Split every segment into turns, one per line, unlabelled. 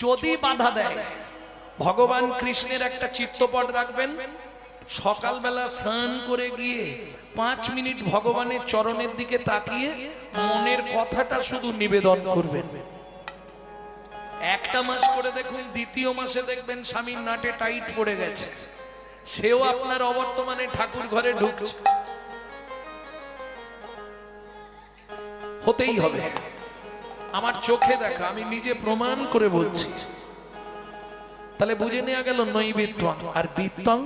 যদি বাধা দেয়, ভগবান কৃষ্ণের একটা চিত্রপট রাখবেন, সকালবেলা স্নান করে গিয়ে 5 মিনিট ভগবানের চরণের দিকে তাকিয়ে মনের কথাটা শুধু নিবেদন করবেন। একটা মাস করে দেখুন, দ্বিতীয় মাসে দেখবেন স্বামীর নাটে টাইট পড়ে গেছে, সেও আপনার অবর্তমানে ঠাকুর ঘরে ঢুকছে। হতেই হবে, আমার চোখে দেখা, আমি নিজে প্রমাণ করে বলছি। তাহলে বুঝে নেওয়া গেল নৈবেত্যং আর বিত্তং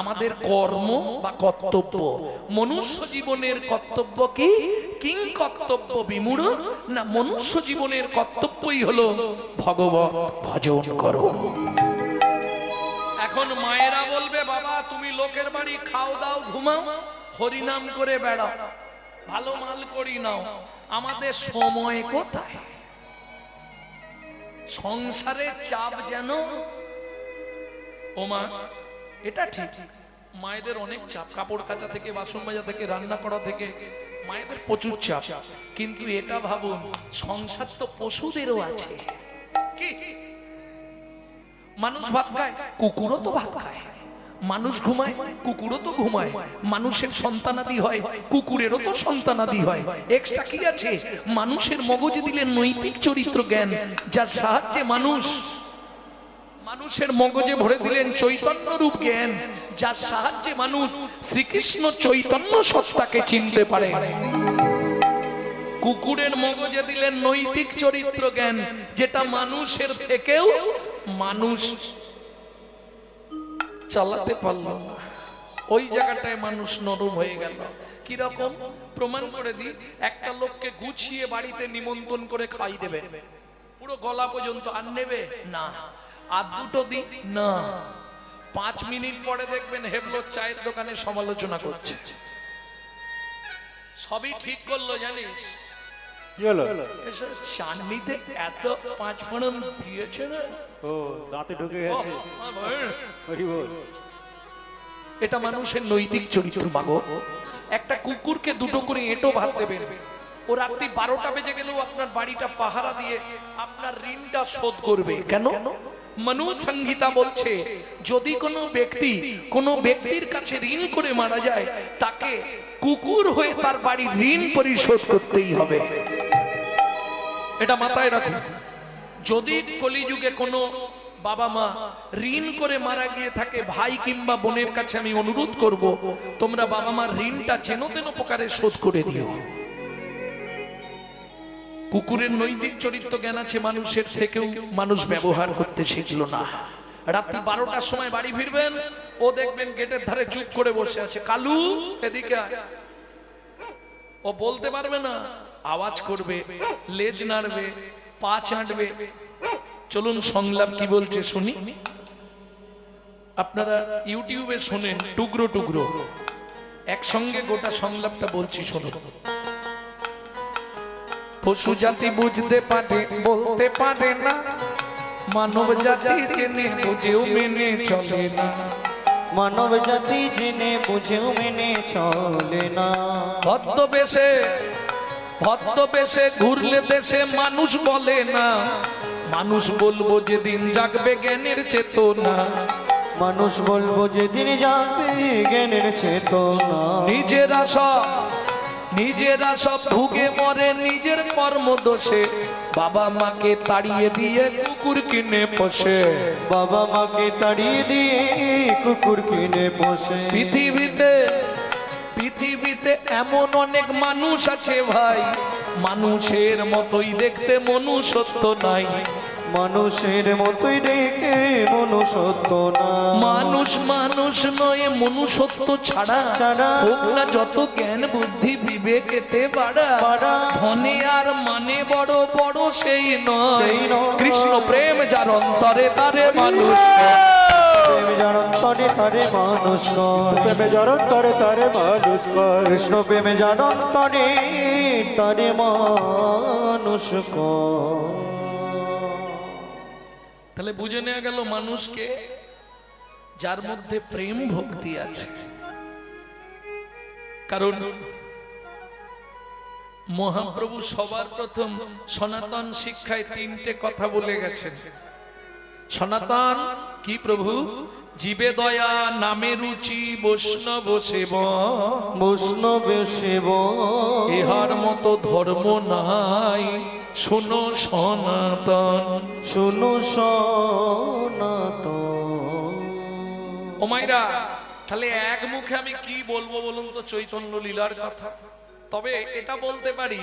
আমাদের কর্ম বা কর্তব্য। মনুষ্য জীবনের কর্তব্য কি? কিং কর্তব্য বিমূঢ় না, মনুষ্য জীবনের কর্তব্যই হলো ভগবত ভজন করো। এখন মায়েরা বলবে, বাবা তুমি লোকের বাড়ি খাও দাও ঘুমাও, হরিনাম করে বেড়াও, ভালো মাল করি নাও, আমাদের সময় কোথায়? সংসারের চাপ যেন। ও মা, এটা ঠিক, মায়েদের অনেক চাপ, কাপড় কাচা থেকে, বাসন মাজা থেকে, রান্না করা থেকে, মায়েদের প্রচুর চাপ। কিন্তু এটা ভাবুন, সংসার তো পশুদেরও আছে। কি মানুষ ভাত খায়, কুকুরও তো ভাত খায়। মানুষ ঘুমায়, কুকুরও তো ঘুমায়। মানুষের সন্তানাদি হয়, কুকুরেরও তো সন্তানাদি হয়। এক্সট্রা কি আছে? মানুষের মগজে দিলেন নৈতিক চরিত্র জ্ঞান, যার সাহায্যে মানুষের মগজে ভরে দিলেন চৈতন্য রূপ জ্ঞান, যার সাহায্যে মানুষ শ্রীকৃষ্ণ চৈতন্য সত্তাকে চিনতে পারে। কুকুরের মগজে দিলেন নৈতিক চরিত্র জ্ঞান, যেটা মানুষের থেকেও মানুষ চালাতে পারল না। ওই জায়গাটায় মানুষ নরম হয়ে গেল। কি রকম? প্রমাণ করে দিই, একটা লোককে গুছিয়ে বাড়িতে নিমন্ত্রণ করে খাই দেবে, পুরো গলা পর্যন্ত, আর নেবে না, আর দুটো দিন না, 5 মিনিট পরে দেখবেন হেবলো চায়ের দোকানে সমালোচনা করছে। সবই ঠিক করলো জানিস, চাটনিতে এত 5 ফোড়ন দিয়েছে না,
ও দাঁতে ঢুকে গেছে।
এটা মানুষের নৈতিক চরিত্র। মাগো, একটা কুকুরকে 2টো করে এঁটো ভাত দেবেন, ও রাত্রি 12টা বেজে গেলেও আপনার বাড়িটা পাহারা দিয়ে আপনার ঋণটা শোধ করবে। কেন? মনু সংহিতা বলছে, যদি কোনো ব্যক্তির কাছে ঋণ করে মারা যায়, তাকে কুকুর হয়ে তার বাড়ির ঋণ পরিশোধ করতেই হবে। এটা মাথায় রাখুন। যদি কলিযুগে কোনো বাবা মা ঋণ করে মারা গিয়ে থাকে, ভাই কিংবা বোনের কাছে আমি অনুরোধ করব, তোমরা বাবা মার ঋণটা যেন তেন প্রকারে শোধ করে দিও। কুকুরের নৈতিক চরিত্র জ্ঞান আছে, মানুষের থেকেও মানুষ ব্যবহার করতে শিখল না। রাত্রি 12টার সময় বাড়ি ফিরবেন, ও দেখবেন গেটের ধারে চুপ করে বসে আছে, কালু এদিকে আয়। ও বলতে পারবে না, আওয়াজ করবে, লেজ নাড়বে, পা চাটবে। চলুন সংলাপ কি বলছে শুনি। আপনারা ইউটিউবে শোনেন টুকরো টুকরো, একসঙ্গে গোটা সংলাপটা বলছি শুনুন। পশু জাতি বুঝতে পারে, বলতে পারে না, মানব জাতি জেনে বুঝেও মেনে চলে না।
মানব জাতি জেনে বুঝেও মেনে চলে না।
ভদ্রবেশে ঘুরলে দেশে মানুষ বলে না, মানুষ বলবো যেদিন জাগবে জ্ঞানের চেতনা।
মানুষ বলবো যেদিন জাগবে জ্ঞানের চেতনা।
নিজেরা সব ভুগে মরে নিজের কর্ম দোষে, বাবা মাকে তাড়িয়ে দিয়ে কুকুর কিনে পোষে।
বাবা মাকে তাড়িয়ে দিয়ে কুকুর কিনে পোষে।
পৃথিবীতে এমন অনেক মানুষ আছে ভাই, মানুষের মতোই দেখতে মনুষ্যত্ব নাই।
মানুষের মতোই দেখতে মনুষ্যত্ব না।
মানুষ নয়, মনুষ্যত্ব ছাড়া হোক না যত জ্ঞান বুদ্ধি বিবেকেতে বাড়া। ধনে আর মানে বড় বড় সেই নয়, কৃষ্ণ প্রেম যার অন্তরে তারে মানুষ।
কৃষ্ণ প্রেমে যার অন্তরে তারে মানুষ।
তাহলে বুঝে নেওয়া গেল মানুষকে যার মধ্যে প্রেম ভক্তি আছে। কারণ মহাপ্রভু সবার প্রথম সনাতন শিক্ষায় 3টে কথা বলে গেছেন। সনাতন কি প্রভু? জীবে দয়া নামে রুচি বৈষ্ণব সেবন,
বৈষ্ণব সেব
ইহার মতো ধর্ম নাই, শোনো সনাতন।
শুনো সনাতন।
ও মাইরা, তাহলে এক মুখে আমি কি বলবো বলুন তো চৈতন্য লীলার কথা? তবে এটা বলতে পারি,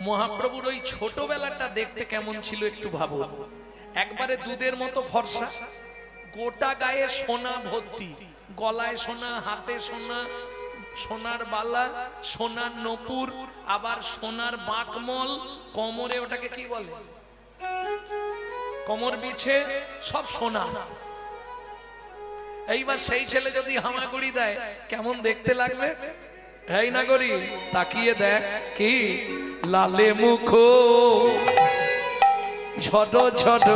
মহাপ্রভুর ওই ছোটবেলাটা দেখতে কেমন ছিল একটু ভাবুন। একবারে দুধের মতো ফর্সা, গোটা গায়ে সোনা ভর্তি, গলায় সোনা, হাতে সোনা, সোনার বালা, সোনার নপুর, আবার সোনার বাঁকমল, কোমরে ওটাকে কি বলে, কোমর বিছে সব সোনা। এইবার সেই ছেলে যদি হামাগুড়ি দেয় কেমন দেখতে লাগবে? এই না করি তাকিয়ে দেখ, কি লালে মুখ ঝড় ঝড়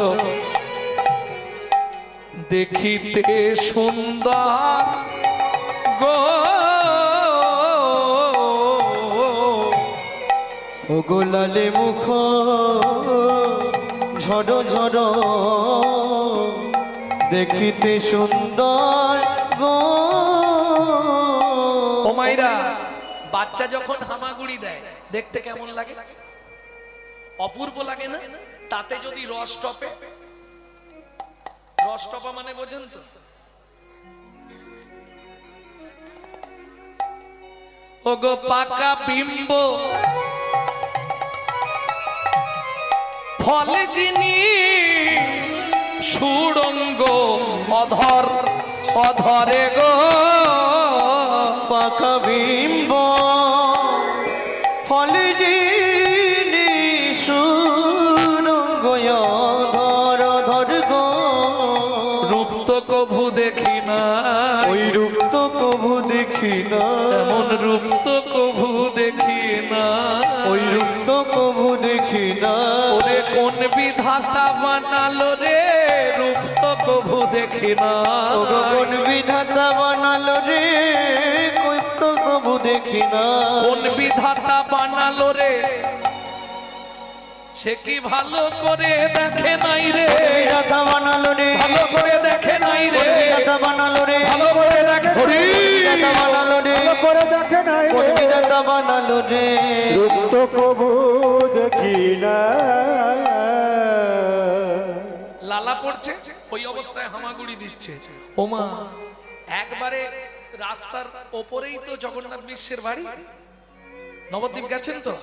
দেখিতে সুন্দর গো,
ও গোলালে মুখ ঝড় ঝড় দেখিতে সুন্দর গো।
ও মাইরা, বাচ্চা যখন হামাগুড়ি দেয় দেখতে কেমন লাগে? অপূর্ব লাগে না? তাতে যদি রস টপে, রস টপা মানে বোঝেন তো? ও গো পাকা বিম্ব ফলে যিনি সুড়ঙ্গ অধর অধরে গো,
পাকা বিম্ব ফলে যিনি সুরঙ্গ ধর ধর গো।
রূপ তো কভু দেখি না,
ওই রূপ তো কভু দেখি না,
এমন রূপ তো কভু দেখি না,
ওই রূপ তো কভু দেখি না।
ওরে কোন বিধাতা বানালো রে, রূপ তো কভু দেখি না।
ওগো কোন বিধাতা বানালো রে, কই তো কভু দেখি না।
কোন বিধাতা বানালো রে, সে কি ভালো করে দেখে নাই রে,
বিধাতা বানালো রে,
ভালো করে দেখে নাই রে,
বিধাতা বানালো রে,
ভালো করে দেখে
বিধাতা বানালো রে,
ভালো করে দেখে নাই
কোন
রে।
বিধাতা বানালো রে।
রূপ তো কবু দেখি না।
লালা পড়ছে, ওই অবস্থায় হামাগুড়ি দিচ্ছে। ওমা, একবারে রাস্তার ওপরেই তো জগন্নাথ মিশ্রের বাড়ি। নবদ্বীপ গেছেন তো?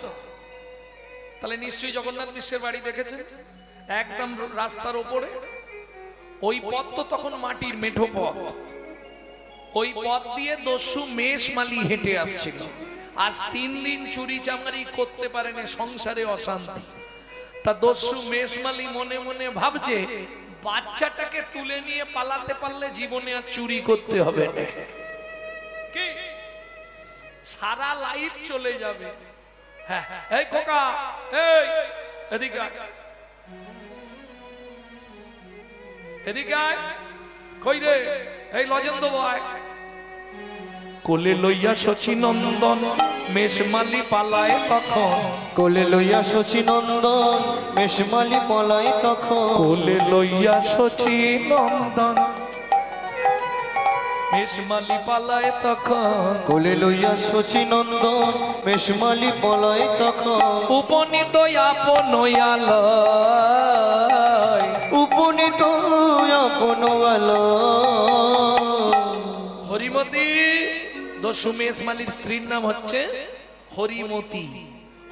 তাহলে নিশ্চয়ই জগন্নাথ মিশ্রের বাড়ি দেখেছেন। একদম রাস্তার ওপরে ওই পথ তো তখন মাটির মেঠো পথ, ওই পথ দিয়ে দস্যু মেষ মালি হেঁটে আসছিল। আজ 3 দিন চুরি চামারি করতে পারেনি, সংসারে অশান্তি। তা দস্যু মেষমালি মনে মনে ভাবছে, বাচ্চাটাকে তুলে নিয়ে পালাতে পারলে জীবনে আর চুরি করতে হবে না, কি সারা লাইফ চলে যাবে। হ্যাঁ, এই খোকা, এই এদিকে আয়, এদিকে আয়। কই রে? এই লজেন্দ বয়। কোলে লইয়া শচী নন্দন মেষমালি পালায় তখন,
কোলে লইয়া শচী নন্দন মেষমালি পলাই তখন।
কোলে লইয়া শচী নন্দন মেষমালি পালায় তখন,
কোলে লইয়া শচী নন্দন মেষমালি পলাই তখন।
উপনীত আপনয়ালয়,
উপনীত আপন
হরিমতি। দস্যু মেষমালির স্ত্রীর নাম হচ্ছে হরিমতি।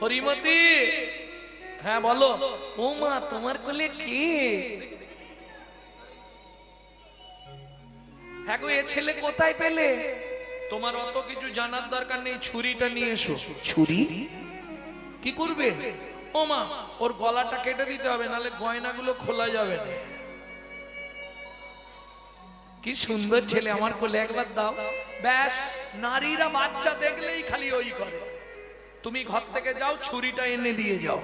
হরিমতি, হ্যাঁ বলো। ও মা, তোমার কোলে কে? হ্যাঁ গো, এ ছেলে কোথায় পেলে? তোমার অত কিছু জানার দরকার নেই, ছুরিটা নিয়ে এসো। ছুরি কি করবে? ও মা, ওর গলাটা কেটে দিতে হবে, নাহলে গয়নাগুলো খোলা যাবে না। কি সুন্দর ছেলে, আমার কোলে একবার দাও। ব্যাস, নারীরা বাচ্চা দেখলেই খালি ওই করে। তুমি ঘর থেকে যাও, ছুরিটা এনে দিয়ে যাও।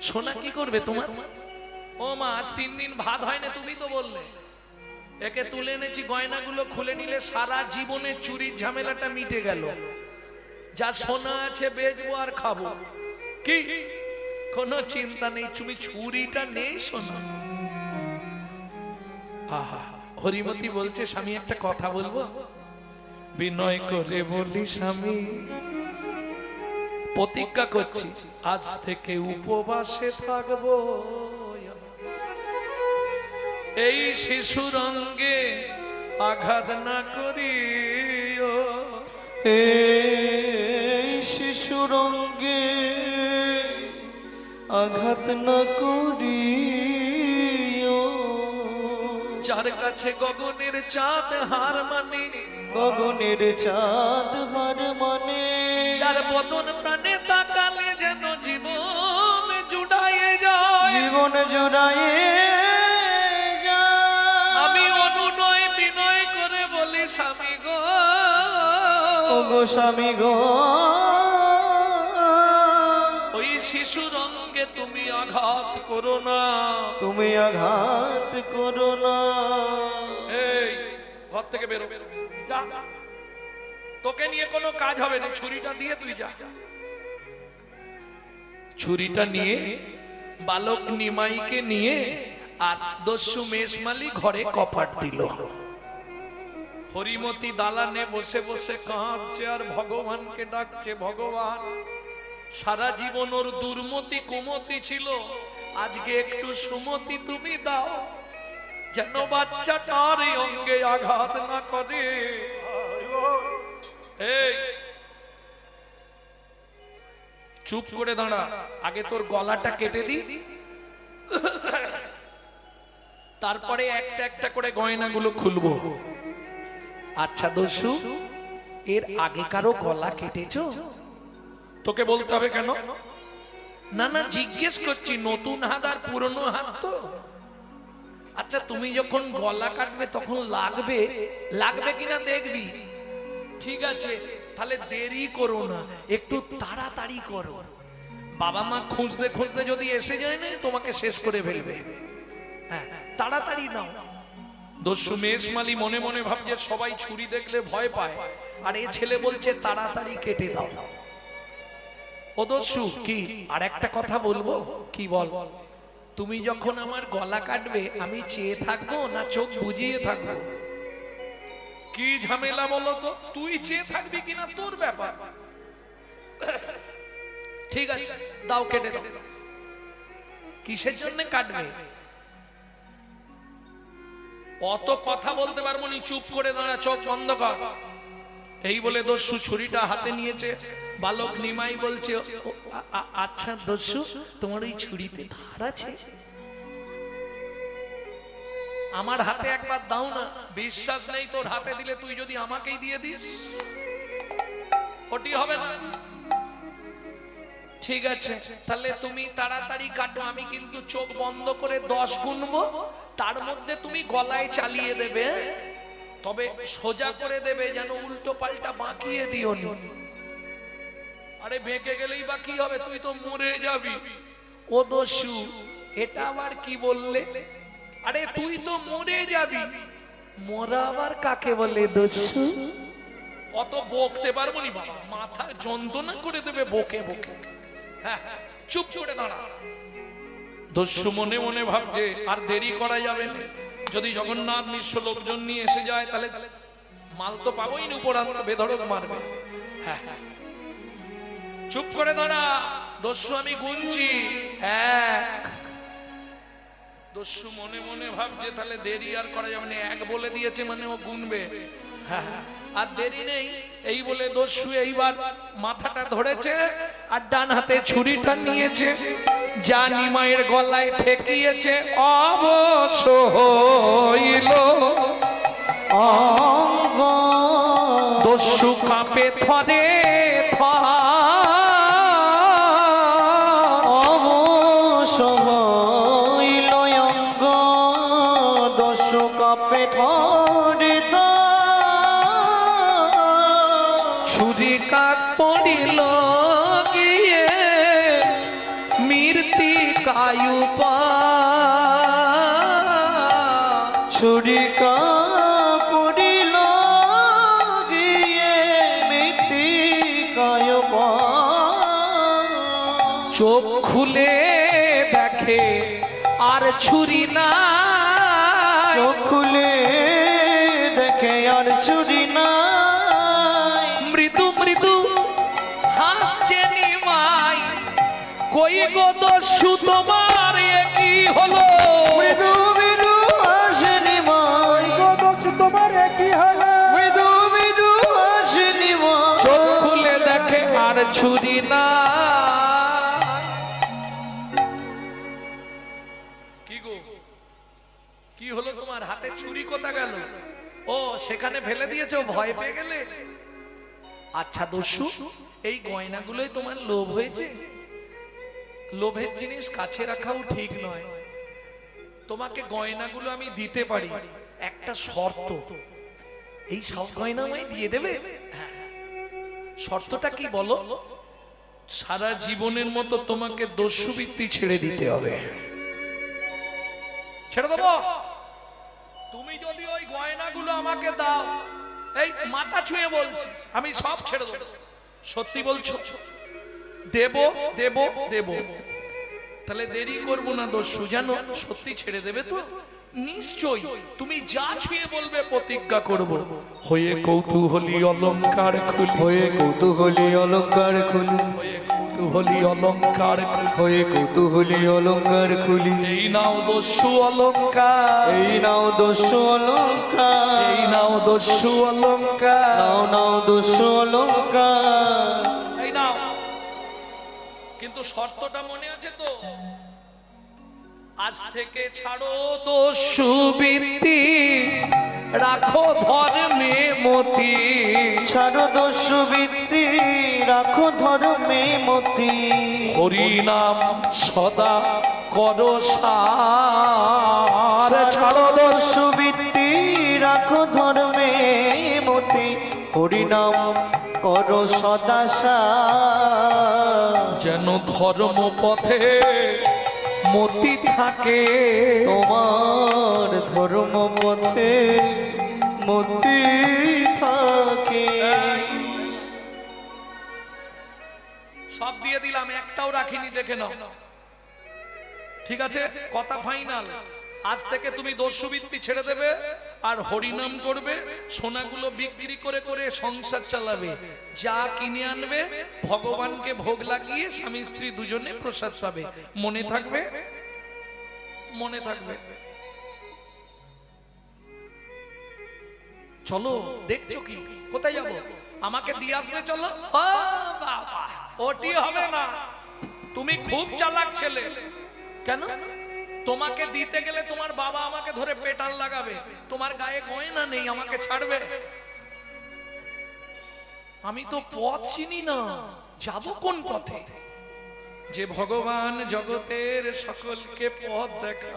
সোনা কি করবে তোমার? ও মা, আজ 3 দিন ভাত হয় না, তুমি তো বললে। একে তুলে এনেছি, গয়নাগুলো খুলে নিলে সারা জীবনে চুরির ঝামেলাটা মিটে গেল। যা সোনা আছে বেচবো আর খাবো। কি কোনো চিন্তা নেই, তুমি ছুরিটা নেই শোনো। আহা, হরিমতি বলছে স্বামী একটা কথা বলবো? বিনয় করে বলি স্বামী, প্রতিজ্ঞা করছি আজ থেকে উপবাসে থাকবো, এই শিশুর অঙ্গে আঘাত না করিও,
এই শিশুর অঙ্গে আঘাত না করিও।
যার কাছে গগনের চাঁদ হার মানে,
গগনের চাঁদ হার মানে,
যার বদন প্রাণে তাকালে যেন জীবন জুড়াইয়ে যায়,
জীবন জোড়ায়ে
আমি অনুনয় বিনয় করে বলি স্বামী গো,
গো স্বামী গো,
ওই শিশুর অঙ্গে তুমি আঘাত করো না,
তুমি আঘাত করো না।
এই ঘর থেকে বেরো, যা, তোকে নিয়ে কোনো কাজ হবে না, ছুরিটা দিয়ে তুই যা। ছুরিটা নিয়ে বালক নিমাইকে নিয়ে আর দস্যু মেষমালি ঘরে কপাট দিল। হরিমতি দালানে বসে বসে কাঁদছে আর ভগবানকে ডাকছে, ভগবান সারা জীবন ওর দুর্মতি কুমতি ছিল, আজকে একটু সুমতি তুমি দাও, যেন বাচ্চাটার এই অঙ্গে আঘাত না করে। এই চুপ করে দাঁড়া, আগে তোর গলাটা কেটে দি, তারপরে একটা একটা করে গয়নাগুলো খুলবো। আচ্ছা দস্যু, এর আগে কারো গলা কেটেছো? তোকে বলতে হবে কেন? না না, জিজ্ঞেস করছি, নতুন হাত আর পুরনো হাত তো। আচ্ছা তুমি যখন গলা কাটবে তখন লাগবে, লাগবে কিনা দেখবি, ঠিক আছে? তাহলে দেরি করো না, একটু তাড়াতাড়ি করো, বাবা মা খুঁজতে খুঁজতে যদি এসে যায় না তোমাকে শেষ করে ফেলবে। হ্যাঁ, তাড়াতাড়ি নাও। দস্যু মেষমালি মনে মনে ভাবছে সবাই ছুরি দেখলে ভয় পায়, আর এই ছেলে বলছে তাড়াতাড়ি কেটে দাও। ও দস্যু, কি আর একটা কথা বলবো? কি বল? তুমি যখন আমার গলা কাটবে আমি চেয়ে থাকবো না চোখ বুজিয়ে থাকবো? কি ঝামেলা বলো তো? তুই চেয়ে থাকবি কিনা তোর ব্যাপার। ঠিক আছে, দাও, কেটে দাও। কিসের জন্য কাটবে? অত কথা বলতে পারবো নি, চুপ করে দাঁড়া, চোখ বন্ধ কর। এই বলে দস্যু ছুরিটা হাতে নিয়েছে। বালক নিমাই বলছে, আচ্ছা দস্যু, তোমার ওই ছুরিতে ধার আছে? আমার হাতে একবার দাও না। বিশ্বাস নেই তোর হাতে দিলে তুই যদি আমাকেই দিয়ে দিস, ওটি হবে না। ঠিক আছে, তাহলে তুমি তাড়াতাড়ি কাটো, আমি কিন্তু চোখ বন্ধ করে 10 গুনবো, তার মধ্যে তুমি গলায় চালিয়ে দেবে, তবে সোজা করে দেবে, যেন উল্টো পাল্টা বাঁকিয়ে দিও নি। আরে বেঁকে গেলেই বা কি হবে, তুই তো মরে যাবি। ও দস্যু, এটা আবার কি বললে? আরে তুই তো মরে যাবি, মরা আবার কাকে বলে দস্যু? অত বকতে পারবো নি বাবা, মাথা যন্ত্রণা করে দেবে বকে বকে। হ্যাঁ, চুপ করে দাঁড়া। দস্যু মনে মনে ভাবছে আর দেরি করা যাবে না, যদি জগন্নাথ মিশ্র লোকজন নিয়ে এসে যায় তাহলে মাল তো পাবোই না, উপরান্ত বেধড়ক মারবে। হ্যাঁ, চুপ করে দাঁড়া দস্যু, আমি গুনছি। 1। দস্যু মনে মনে ভাবছে তাহলে দেরি আর করা যাবে না, 1 বলে দিয়েছে মানে ও গুনবে। হ্যাঁ, আর দেরি নেই। এই বলে দস্যু এইবার মাথাটা ধরেছে আর ডান হাতে ছুরিটা নিয়েছে, যা নিমাইয়ের গলায় ঠেকিয়েছে অবশ্য হইল
অঙ্গ।
দস্যু কাঁপে থরে থর,
অবশ্য হইল অঙ্গ। দস্যু কাঁপে থরে থর,
ছুরি কাত পড়িল গিয়ে মৃত্তিকায়ু পা,
ছুরি পড়িল গিয়ে মৃত্তিকায় পা।
চক্ষু খুলে দেখে আর ছুরি না,
চোখ খুলে দেখে আর চুরি নাই।
মৃদু মৃদু হাসছে নিমাই, কই গো দস্যু তোমার এ কি হলো?
মৃদু মৃদু হাসেনি মাই,
দোষ তোমার কি হলো?
মৃদু মৃদু হাসেনি মাই।
চোখ খুলে দেখে আর ছুরি না। কি গো, কি হলো তোমার? হাতে ছুরি কোথা গেল? ও সেখানে ফেলে দিয়েছো, ভয় পেয়ে গেলে? আচ্ছা দস্যু, এই গয়নাগুলোই তোমার লোভ হয়েছে? লোভের জিনিস কাছে রাখাও ঠিক নয়। তোমাকে গয়নাগুলো আমি দিতে পারি, একটা শর্ত। এই সব গয়না আমায় দিয়ে দেবে? হ্যাঁ। শর্তটা কি বলো? সারা জীবনের মতো তোমাকে দস্যুবৃত্তি ছেড়ে দিতে হবে। ছেড়ে দেবো? তুমি যদি ওই গয়নাগুলো আমাকে দাও, এই মাথা ছুঁয়ে বলছি, আমি সব ছেড়ে দেবো। সত্যি বলছো? দেব দেব দেব। তাহলে দেরি করবো না দস্যু, জানো সত্যি ছেড়ে দেবে তো? নিশ্চয়ই, তুমি যা ছুঁয়ে বলবে প্রতিজ্ঞা করব। হয়ে কৌতূহলী অলংকার খুলি,
হয়ে কৌতূহলী অলঙ্কার খুলি,
হয়ে কৌতূহলী অলংকার খুলি,
হয়ে কৌতূহলী অলঙ্কার খুলি।
এই নাও দস্যু অলংকার,
এই নাও দস্যু অলঙ্কার,
এই নাও দস্যু অলংকার,
নাও নাও দস্যু অলঙ্কার।
এই নাও। কিন্তু শর্তটা মনে আছে তো? আজ থেকে ছাড়ো দস্যু বৃত্তি, রাখো ধর্মে মতি।
ছাড়ো দস্যু বৃত্তি, রাখো ধর্মে মতি।
হরি নাম সদা করো সার। ছাড়ো দস্যু,
দস্যু বৃত্তি, রাখো ধর্মে মতি। হরিনাম করো সদা সার।
যেন ধর্ম পথে মতি থাকে।
তোমার ধর্ম পথে মতি থাকে।
সব দিয়ে দিলাম, একটাও রাখিনি, দেখে নাও। ঠিক আছে, কথা ফাইনাল। আজ থেকে তুমি দস্যুবৃত্তি ছেড়ে দেবে আর হরিনাম করবে, সোনাগুলো বিক্রি করে করে সংসার চালাবে। যা কিনে আনবে ভগবানকে ভোগ লাগিয়ে স্বামী স্ত্রী দুজনে প্রসাদ পাবে। মনে থাকবে? মনে থাকবে? চলো, দেখছো কি কোথায় যাব? আমাকে দিয়ে আসবে, চলো। ও বাবা, ওটি হবে না। তুমি খুব চালাক ছেলে। কেন? তোমাকে দিতে গেলে তোমার বাবা আমাকে ধরে পেটান লাগাবে। তোমার গায়ে গয়না নেই, আমাকে ছাড়বে? আমি তো পথ চিনি না, যাব কোন পথে? যে ভগবান জগতের সকলকে পথ দেখা,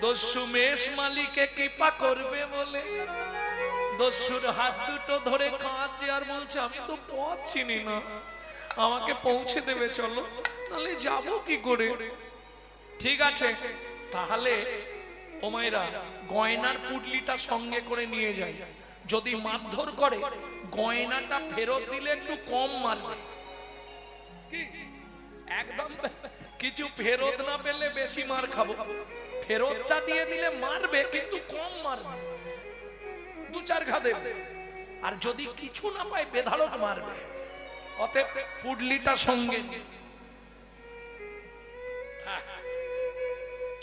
দস্যু মেষ মালিকে কৃপা করবে বলে দস্যুর হাত দুটো ধরে কাঁদছে আর বলছে আমি তো পথ চিনি না, আমাকে পৌঁছে দেবে চলো, নাহলে যাবো কি করে? ঠিক আছে, তাহলে ও মায়েরা গয়নার পুটলিটা সঙ্গে করে নিয়ে যাই। যদি মারধর করে গয়নাটা ফেরত দিলে একটু কম মারবে। কি একদম কিছু ফেরত না পেলে বেশি মার খাবো। ফেরতটা দিয়ে দিলে মারবে কিন্তু কম মারবে, দু চার ঘা দেবে। আর যদি কিছু না পায় বেধাড়ক মারবে। অতএব পুডলিটা সঙ্গে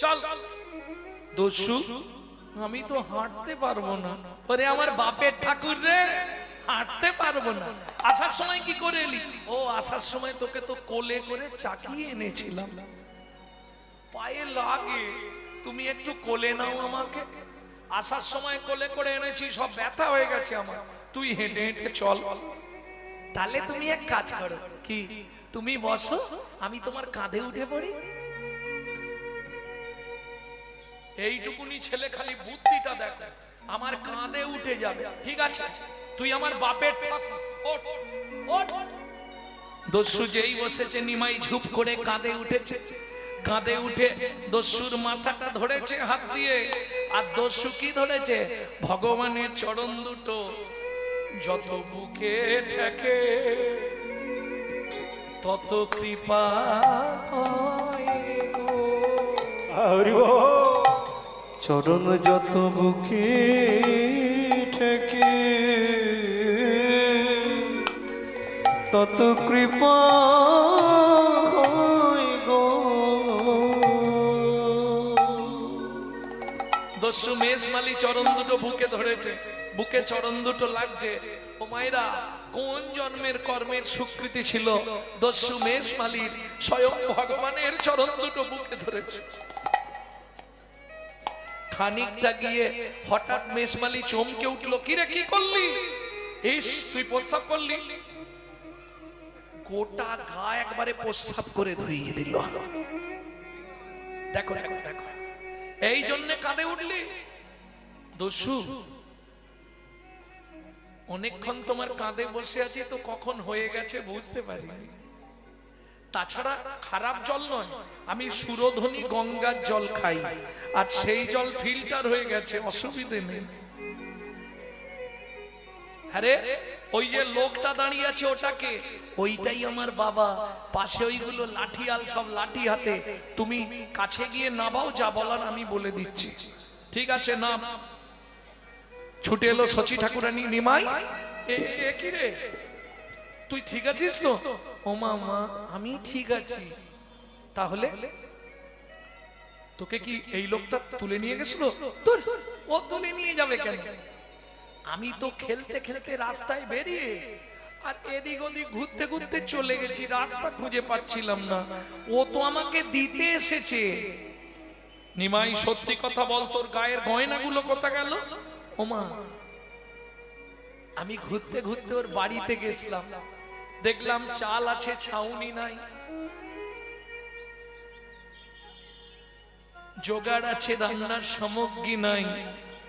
চল। দস্যু, আমি তো হাঁটতে পারবো না। ওরে আমার বাপের ঠাকুর রে, হাঁটতে পারবো না। আসার সময় কি করে এলি? ও আসার সময় তোকে তো কোলে করে চাকিয়ে এনেছিলাম, পায়ে লাগে, তুমি একটু কোলে নাও আমাকে। আসার সময় কোলে করে এনেছি, সব ব্যথা হয়ে গেছে আমার, তুই হেঁটে হেঁটে চল। তাহলে তুমি এক কাজ করো, কি তুমি বসো, আমি তোমার কাঁধে উঠে পড়ি। এইটুকুনি ছেলে, খালি বুদ্ধিটা দেখো, আমার কাঁধে উঠে যাবে। ঠিক আছে, তুই আমার বাপের ঠাকুর, ওঠ, ওঠ। দস্যু যেই বসেছে, নিমাই ঝুপ করে কাঁধে উঠেছে। কাঁধে উঠে দস্যুর মাথাটা ধরেছে হাত দিয়ে। আর দস্যু কি ধরেছে? ভগবানের চরণ দুটো। যত বুকে ঠেকে তত কৃপা হয় গো।
হরি বল।
চরণ যত বুকে ঠেকে তত কৃপা হয় গো।
দস্যু মেষমালি চরণ দুটো বুকে ধরেছে, বুকে চরণ দুটো লাগছে। ও মায়েরা, কোন জন্মের কর্মের স্বীকৃতি ছিল দস্যু মেষমালির? স্বয়ং ভগবানের চরণ দুটো বুকে ধরেছে। খানিকটা গিয়ে হঠাৎ মেষমালি চমকে উঠলো, কিরে কি করলি? ইস, তুই প্রস্রাব করলি? গোটা গা একবারে প্রস্রাব করে ধুইয়ে দিল। দেখো দেখো দেখো, এই জন্য কাঁদে উঠলি? দস্যু, অনেকক্ষণ তোমার কাঁধে বসে আছি তো কখন হয়ে গেছে বুঝতে পারিনি। তাছাড়া খারাপ জল নয়, আমি সুরধনী গঙ্গার জল খাই, আর সেই জল ফিল্টার হয়ে গেছে, অসুবিধে নেই। আরে ওই যে লোকটা দাঁড়িয়ে আছে ওটাকে, ওইটাই আমার বাবা। পাশে ওইগুলো লাঠিয়াল, সব লাঠি হাতে। তুমি কাছে গিয়ে নামাও, যা বলার আমি বলে দিচ্ছি। ঠিক আছে, নাম। ছুটে এলো শচী ঠাকুরানী। নিমাই, এ কি রে, তুই ঠিক আছিস তো? ও মা, আমি ঠিক আছি। তাহলে তোকে কি এই লোকটা তুলে নিয়ে গেছিল? তোর ও তুলে নিয়ে যাবে কেন? আমি তো খেলতে খেলতে রাস্তায় বেরিয়ে আর এদিক ওদিক ঘুরতে ঘুরতে চলে গেছি, রাস্তা খুঁজে পাচ্ছিলাম না। ও তো আমাকে দিতে এসেছে। নিমাই, সত্যি কথা বল, তোর গায়ের গয়নাগুলো কোথা গেল? ওমা, আমি ঘুরতে ঘুরতে ওর বাড়িতে গেছিলাম, দেখলাম চাল আছে, ছাউনি নাই। জোগাড় আছে, রান্নার সামগ্রী নাই।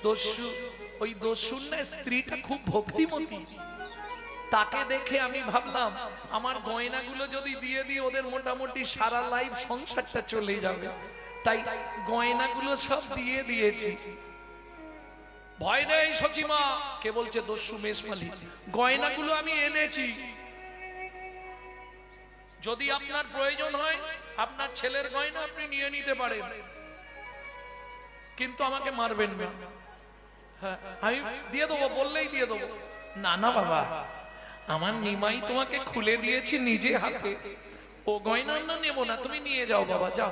দস্যু, ওই দস্যুর না স্ত্রীটা খুব ভক্তিমতী। তাকে দেখে আমি ভাবলাম আমার গয়নাগুলো যদি দিয়ে দিই ওদের মোটামুটি সারা লাইফ সংসারটা চলে যাবে, তাই গয়নাগুলো সব দিয়ে দিয়েছি। ভয় নেই সচিমা। কে বলছে? দস্যু মেষমালি। গয়নাগুলো আমি এনেছি, যদি আপনার প্রয়োজন হয় আপনার ছেলের গয়না আপনি নিয়ে নিতে পারেন, কিন্তু আমাকে মারবেন না। হ্যাঁ, আমি দিয়ে দেবো, বললেই দিয়ে দেবো। না না বাবা, আমার নিমাই তোমাকে খুলে দিয়েছি নিজে হাতে, ও গয়না না নেবো না, তুমি নিয়ে যাও বাবা, যাও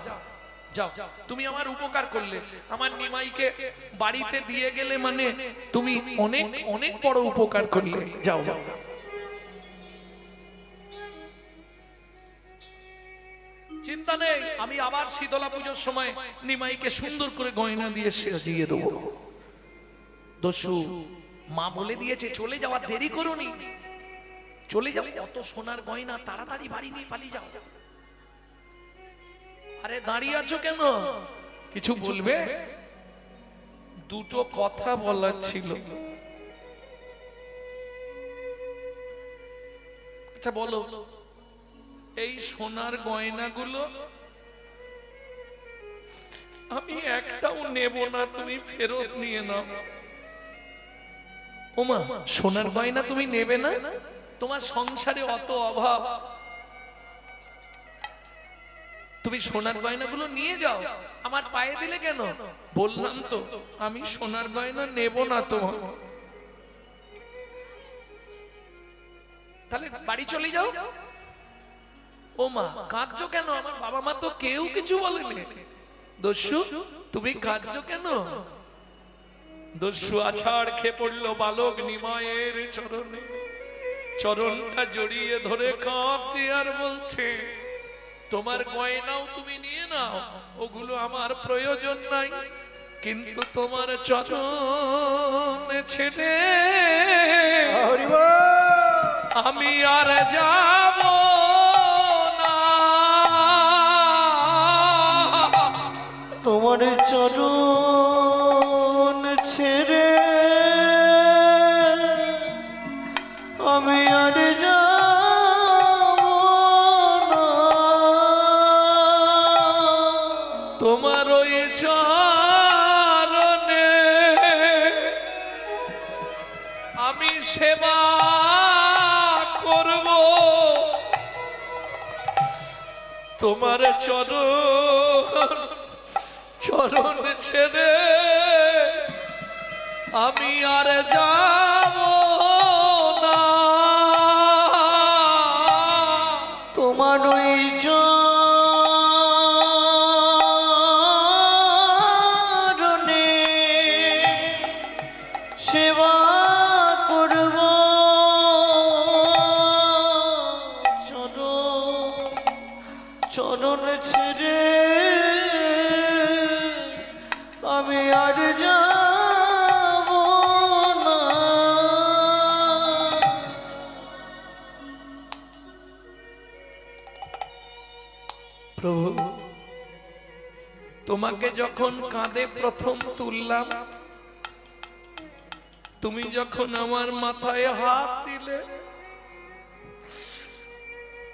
যাও। তুমি আমার উপকার করলে, আমার নিমাইকে বাড়িতে দিয়ে গেলে, মানে তুমি অনেক অনেক বড় উপকার করলে। যাও যাও। চিন্তা নেই, আমি আবার শীতলা পুজোর সময় নিমাইকে সুন্দর করে গয়না দিয়ে সাজিয়ে দেবো। দস্যু, মা বলে দিয়েছে চলে যাওয়ার দেরি করোনি, চলে যাও। অত সোনার গয়না, তাড়াতাড়ি বাড়ি নিয়ে পালিয়ে যাও। আরে দাঁড়িয়ে আছো কেন? কিছু বলবে? দুটো কথা বলার ছিল। আচ্ছা বলো, এই সোনার গয়নাগুলো আমি একটাও নেব না, তুমি ফেরত নিয়ে নাও। ওমা, সোনার গয়না তুমি নেবে না? তোমার সংসারে অত অভাব, তুমি সোনার গয়নাগুলো নিয়ে যাও। আমার পায়ে দিলে কেন? বললাম তো আমি সোনার গয়না নেব না তোমার। তাহলে বাড়ি চলে যাও। ও মা, কাঁদছো কেন? আমার বাবা মা তো কেউ কিছু বলেনি। দস্যু, তুমি কাঁদছো কেন? দস্যু আছাড় খেয়ে পড়লো বালক নিমায়ের চরণে, চরণটা জড়িয়ে ধরে কাঁদছে আর বলছে, তোমার গয়নাও তুমি নিয়ে নাও, ওগুলো আমার প্রয়োজন নাই, কিন্তু তোমার চরণ ছেড়ে আমি আর যাব না।
তোমার চরণ ছেড়ে আমি আর যাব না।
তোমার ওই চরণে আমি সেবা করব, তোমার চরণ চরণ ছেড়ে আমি আর যাব না।
তোমার ওই চরণে সেবা করব, চরণ ছেড়ে আমি আর যাব না।
প্রভু, তোমাকে যখন কাঁধে প্রথম তুললাম, তুমি যখন আমার মাথায় হাত দিলে,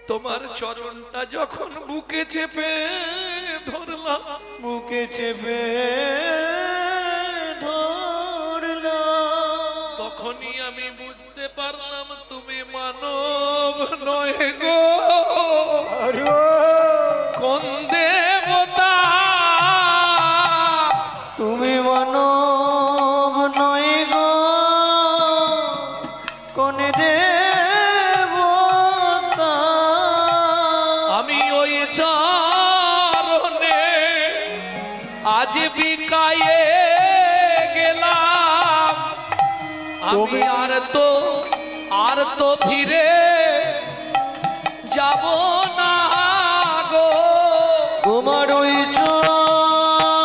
তোমার চরণটা যখন বুকে চেপে ধরলাম,
বুকে চেপে ধরলাম,
তখনই আমি বুঝতে পারলাম তুমি মানব নয় গো,
হরি বল।
কোন দেবতা।
তুমি মানব নয় গো, কোন দেবতা।
আমি ওই চরণে আজ বিকায়ে গেলাম, আমি আর তো ফিরে যাব না গো।
তোমার ওই চরণে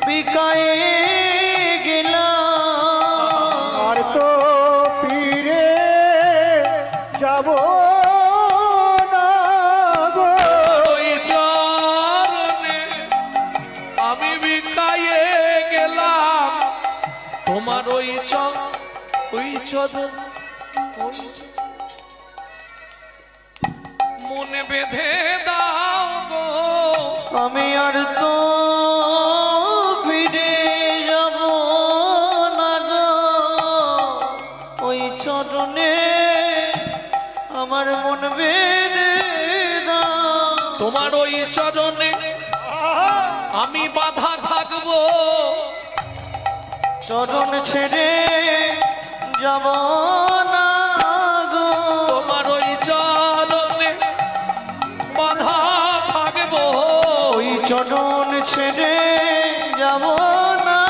বিকায়ে গেলাম,
আর তো ফিরে যাব না গো।
ওই চরণে আমি বিকায়ে গেলাম, তোমার ওই চরণ মনে বেঁধে দাও গো।
আমি আর তো ফিরে যাব না গো। ওই চরণে আমার মন বেঁধে দাও।
তোমার ওই চরণে আমি বাধা থাকবো,
চরণ ছেড়ে যাব না গো।
তোমার ওই চরণে বাধা থাকবো,
ওই চরণ ছেড়ে যাব না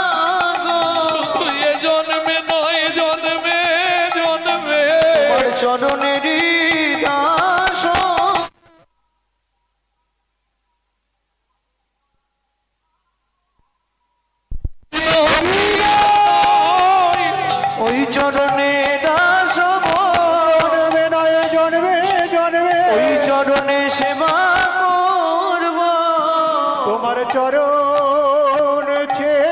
গো।
শুধু এ জন্মে নয়, জন্মে জন্মে
তোমার চরণেরই দাস। ওই চরণে দাস হব,
জন্মে নয় জন্মে জন্মে
ওই চরণে সেবা করব।
তোমার চরণ ছেড়ে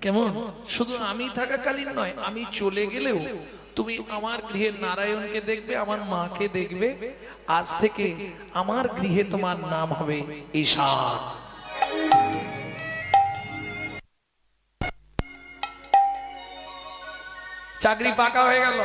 কেমন? শুধু আমি থাকাকালীন নয়, আমি চলে গেলেও তুমি আমার গৃহে নারায়ণকে দেখবে, আমার মাকে দেখবে। আজ থেকে আমার গৃহে তোমার নাম হবে ঈশান। চাকরি পাকা হয়ে গেল।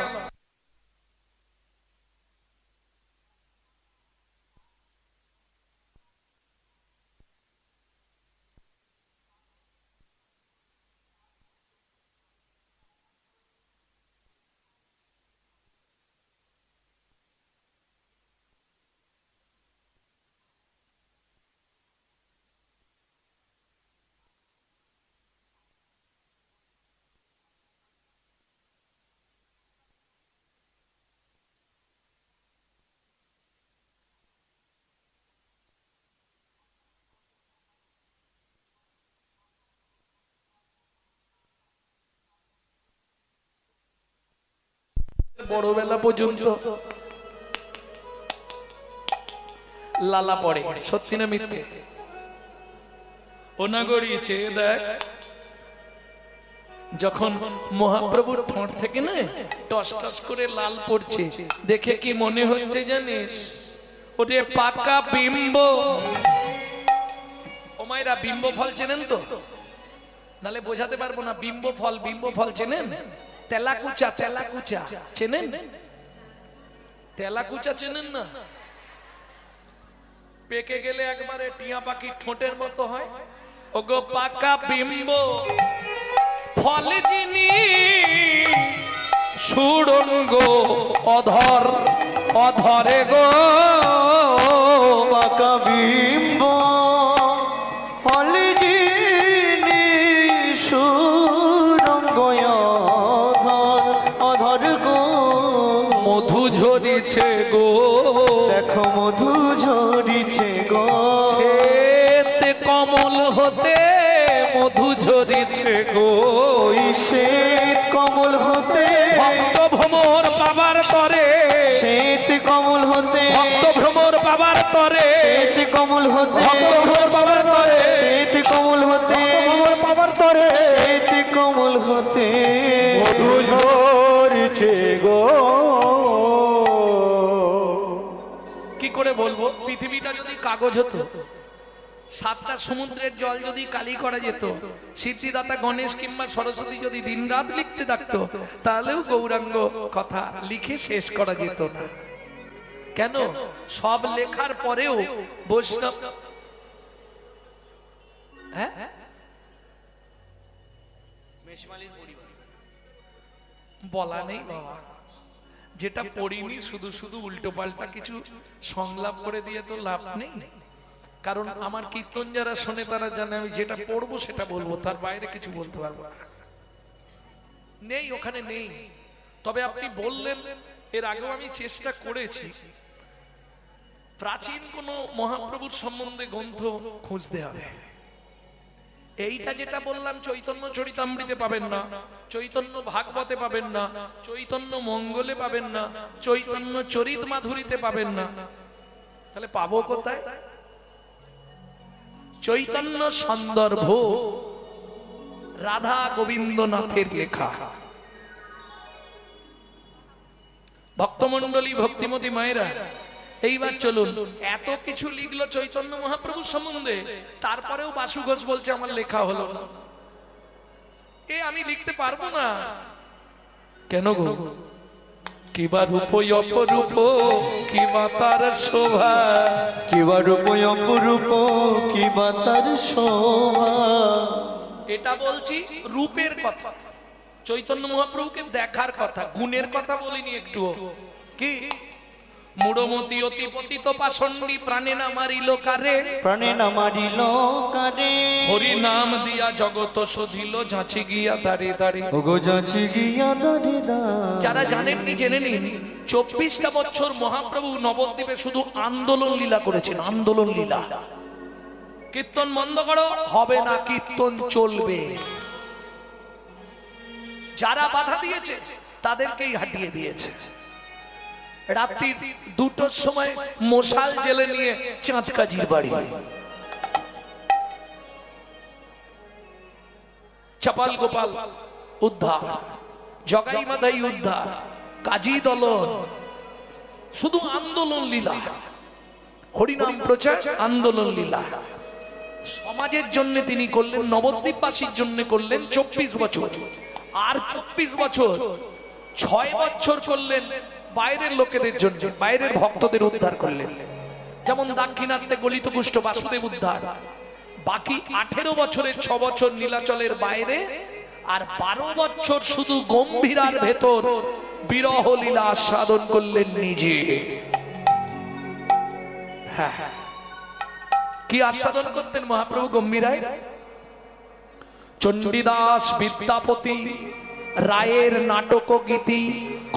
বড়বেলা পর্যন্ত লালা পড়ে, সত্যি না মিথ্যে? ওনা গড়িয়েছে দেখ, যখন মহাপ্রভুর ঠোঁট থেকে না টস টস করে লাল পড়ছে, দেখে কি মনে হচ্ছে জানিস? ওটা পাকা বিম্ব। ও মায়েরা, বিম্ব ফল চেনেন তো? নালে বোঝাতে পারবো না। বিম্ব ফল চেনেন? তেলাকুচা চেনেন? তেলাকুচা চেনেন না? পেকে গেলে একবারে টিয়া পাখি ঠোঁটের মতো হয়। ওগো পাকা বিম্ব ফল যিনি, সুড়ঙ্গ অধরে গো
পাকা বিম্ব ফল যিনি, সুরঙ্গ অধর গো।
মধু ঝরিছে গো,
দেখো মধু ঝরিছে গো।
শ্বেত কমল হতে মধু ঝরিছে গো।
ওই শ্বেত কমল হতে
ভক্ত ভ্রমর পাবার তরে,
শ্বেত কমল হতে
ভক্ত ভ্রমর পাবার তরে,
শ্বেত কমল হতে
ভক্ত ভ্রমর পাবার তরে,
শ্বেত কমল হতে
পাবার তরে
শ্বেত কমল হতে
মধু ঝরিছে গো।
কি করে বলবো? পৃথিবীটা যদি কাগজ হতো, 7টা সমুদ্রের জল যদি কালি করা যেত, সিদ্ধিদাতা গণেশ কিংবা সরস্বতী যদি দিনরাত লিখতে থাকতো, তাহলেও গৌরাঙ্গ কথা লিখে শেষ করা যেত না। কেন? সব লেখার পরেও বৈষ্ণব, হ্যাঁ, বলা নেই বাবা। যেটা পড়িনি শুধু শুধু উল্টো পাল্টা কিছু সংলাপ করে দিয়ে তো লাভ নেই। কারণ আমার কীর্তন যারা শোনে তারা জানে আমি যেটা পড়বো সেটা বলবো, তার বাইরে কিছু বলতে পারবো না। নেই, ওখানে নেই। তবে আপনি বললেন, এর আগেও আমি চেষ্টা করেছি প্রাচীন কোন মহাপ্রভুর সম্বন্ধে গ্রন্থ খুঁজতে হবে। এইটা যেটা বললাম চৈতন্য চরিতামৃতে পাবেন না, চৈতন্য ভাগবতে পাবেন না, চৈতন্য মঙ্গলে পাবেন না, চৈতন্য চরিত মাধুরীতে পাবেন না। তাহলে পাবো কোথায়? চৈতন্য সন্দর্ভ রাধা গোবিন্দনাথের লেখা। ভক্তমন্ডলী, ভক্তিমতী মায়েরা, এইবার চলুন। এত কিছু লিখলো চৈতন্য মহাপ্রভুর সম্বন্ধে, তারপরেও বাসু ঘোষ বলছে আমার লেখা হলো না। এ আমি লিখতে পারবো না। কেন গো? কিবা রূপ অপরূপ, কিবা তার শোভা,
কিবা রূপ অপরূপ, কিবা তার শোভা।
এটা বলছি রূপের কথা, চৈতন্য মহাপ্রভুকে দেখার কথা, গুণের কথা বলিনি একটু। কি মূঢ়মতি অতি পতিত পাষণ্ডী প্রাণে না মারিল কারে,
প্রাণে না মারিল কারে।
হরি নাম দিয়া জগত শোধিল যাচি গিয়া দাঁড়ে দাঁড়ে।
ওগো যাচি গিয়া দাঁড়ে দাঁড়ে।
যারা জানেননি জেনে নিন, 24টা বছর মহাপ্রভু নবদ্বীপে শুধু আন্দোলন লীলা করেছেন, আন্দোলন লীলা। কীর্তন বন্ধ করো, হবে না, কীর্তন চলবে। যারা বাধা দিয়েছে তাদেরকেই হাঁটিয়ে দিয়েছে। রাত্রি 2টোর সময় মশাল জেলে নিয়ে চাঁদ কাজীর বাড়ি, চাপাল গোপাল উদ্ধার, জগাই মাদাই উদ্ধার, কাজী দলন, শুধু আন্দোলন লীলা, হরিনাম প্রচার, আন্দোলন লীলা। সমাজের জন্য তিনি করলেন, নবদ্বীপবাসীর জন্য করলেন 24 বছর। আর 24 বছর, 6 বছর করলেন বাইরের লোকেদের জন্য, বাইরের ভক্তদের উদ্ধার করলেন। যেমন দাক্ষিণাত্যে গলিত কুষ্ঠ বাসুদেব উদ্ধার। বাকি 18 বছরের 6 বছর নীলাচলের বাইরে, আর 12 বছর শুধু গম্ভীরার ভেতর বিরহ লীলা আস্বাদন করলেন নিজে। হ্যাঁ, কি আস্বাদন করতেন মহাপ্রভু গম্ভীরায়? চণ্ডীদাস বিদ্যাপতি রায়ের নাটক গীতি,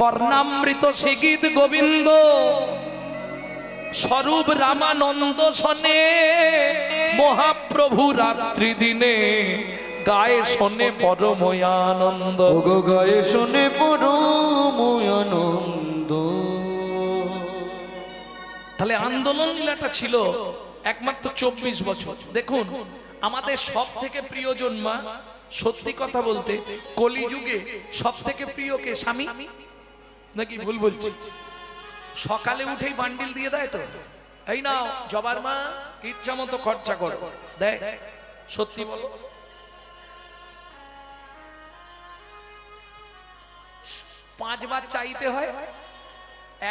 কর্ণামৃত সে গীত গোবিন্দ, স্বরূপ রামানন্দ শোনে মহাপ্রভু রাত্রি দিনে, গায়ে শোনে পরময়ানন্দ।
ওগো গায়ে শোনে পরময়ানন্দ।
আন্দোলন লীলাটা ছিল একমাত্র 24 বছর। দেখুন আমাদের সব থেকে প্রিয়জন মা, সত্যি কথা বলতে কলিযুগে সব থেকে প্রিয় কে? স্বামী নাকি ভুল বলছি? সকালে উঠেই বান্ডিল দিয়ে দেয় তো, এই নাও জবার মা, ইচ্ছা মতো খরচা করো, দেয়? সত্যি বলো। পাঁচবার চাইতে হয়,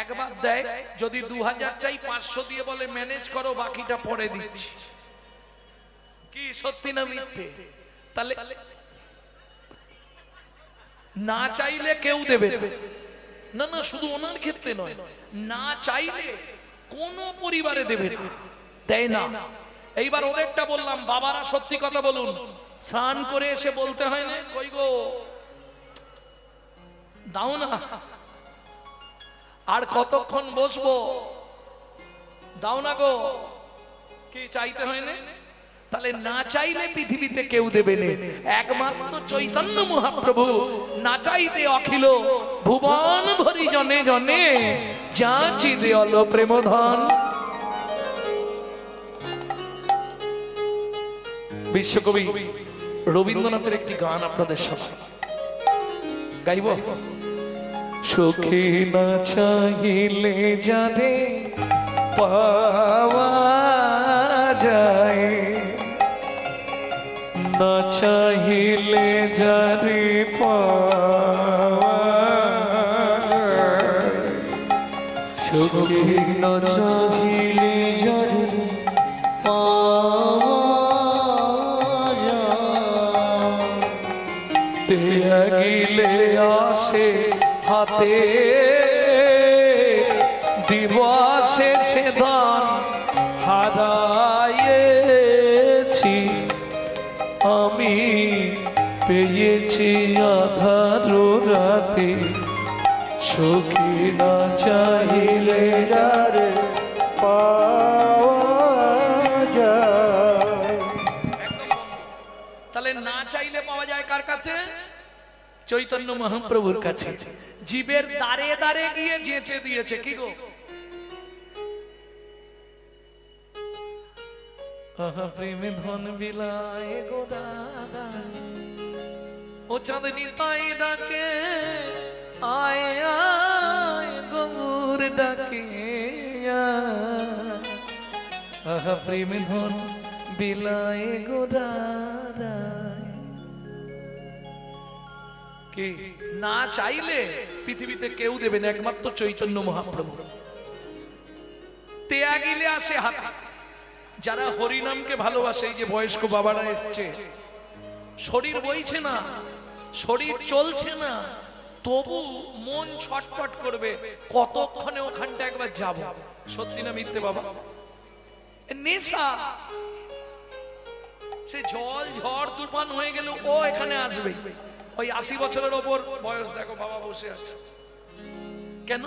একবার দেয়। যদি 2000 চাই 500 দিয়ে বলে ম্যানেজ করো, বাকিটা পরে দিচ্ছি। কি সত্যি না মিথ্যে? তাহলে না চাইলে কেউ দেবে না। না, শুধু ওনার ক্ষেত্রে নয়, না চাইলে কোন পরিবারে দেবে না, দেয় না। এইবার ওদেরটা বললাম, বাবারা সত্যি কথা বলুন, স্নান করে এসে বলতে হয় না, কই গো দাও না, আর কতক্ষণ বসবো, দাও না গো, কি চাইতে হয় না? তাহলে না চাইলে পৃথিবীতে কেউ দেবে না, একমাত্র চৈতন্য মহাপ্রভু না চাইতে অখিল ভুবন ভরি জনে জনে যাচি দেওয়াল প্রেম ধন। বিশ্বকবি রবীন্দ্রনাথের একটি গান আপনাদের সামনে গাইব। সখী না চাইলে যারে পাওয়া যায়, না চাইলে যারে পাওয়া যায়,
সখী না চাহিলে যারে পাওয়া যায়,
ত্যাগিলে আসে হাতে দিবসে সে ধন হারায়েছি আমি, পেয়েছি আধার রাতে, সখী না চাইলে
যারে পাওয়া যায়।
তাহলে না চাইলে পাওয়া যায় কার কাছে? চৈতন্য মহাপ্রভুর কাছে। জীবের দ্বারে দ্বারে গিয়ে যেচে দিয়েছে, কি গো? প্রেমে ধন বিলায় গো দাদা, ও চাঁদনি তাই ডাকে, আয় আয় গৌর ডাকে, প্রেমে ধন বিলায় গো দাদা। কি না চাইলে পৃথিবীতে কেউ দেবে না, একমাত্র চৈতন্য মহাপ্রভু। ত্যাগিলে আসে হাতে। যারা হরিনামকে ভালোবাসে, এই যে বয়স্ক বাবারা এসছে, শরীর বইছে না, শরীর চলছে না, তবু মন ছটফট করবে, কতক্ষণে ওখানটা একবার যাব। সত্যি না মিথ্যে বাবা? নেশা। সে জল ঝড় তুফান হয়ে গেল ও এখানে আসবে। ওই 80 বছরের ওপর বয়স, দেখো বাবা বসে আছে, কেন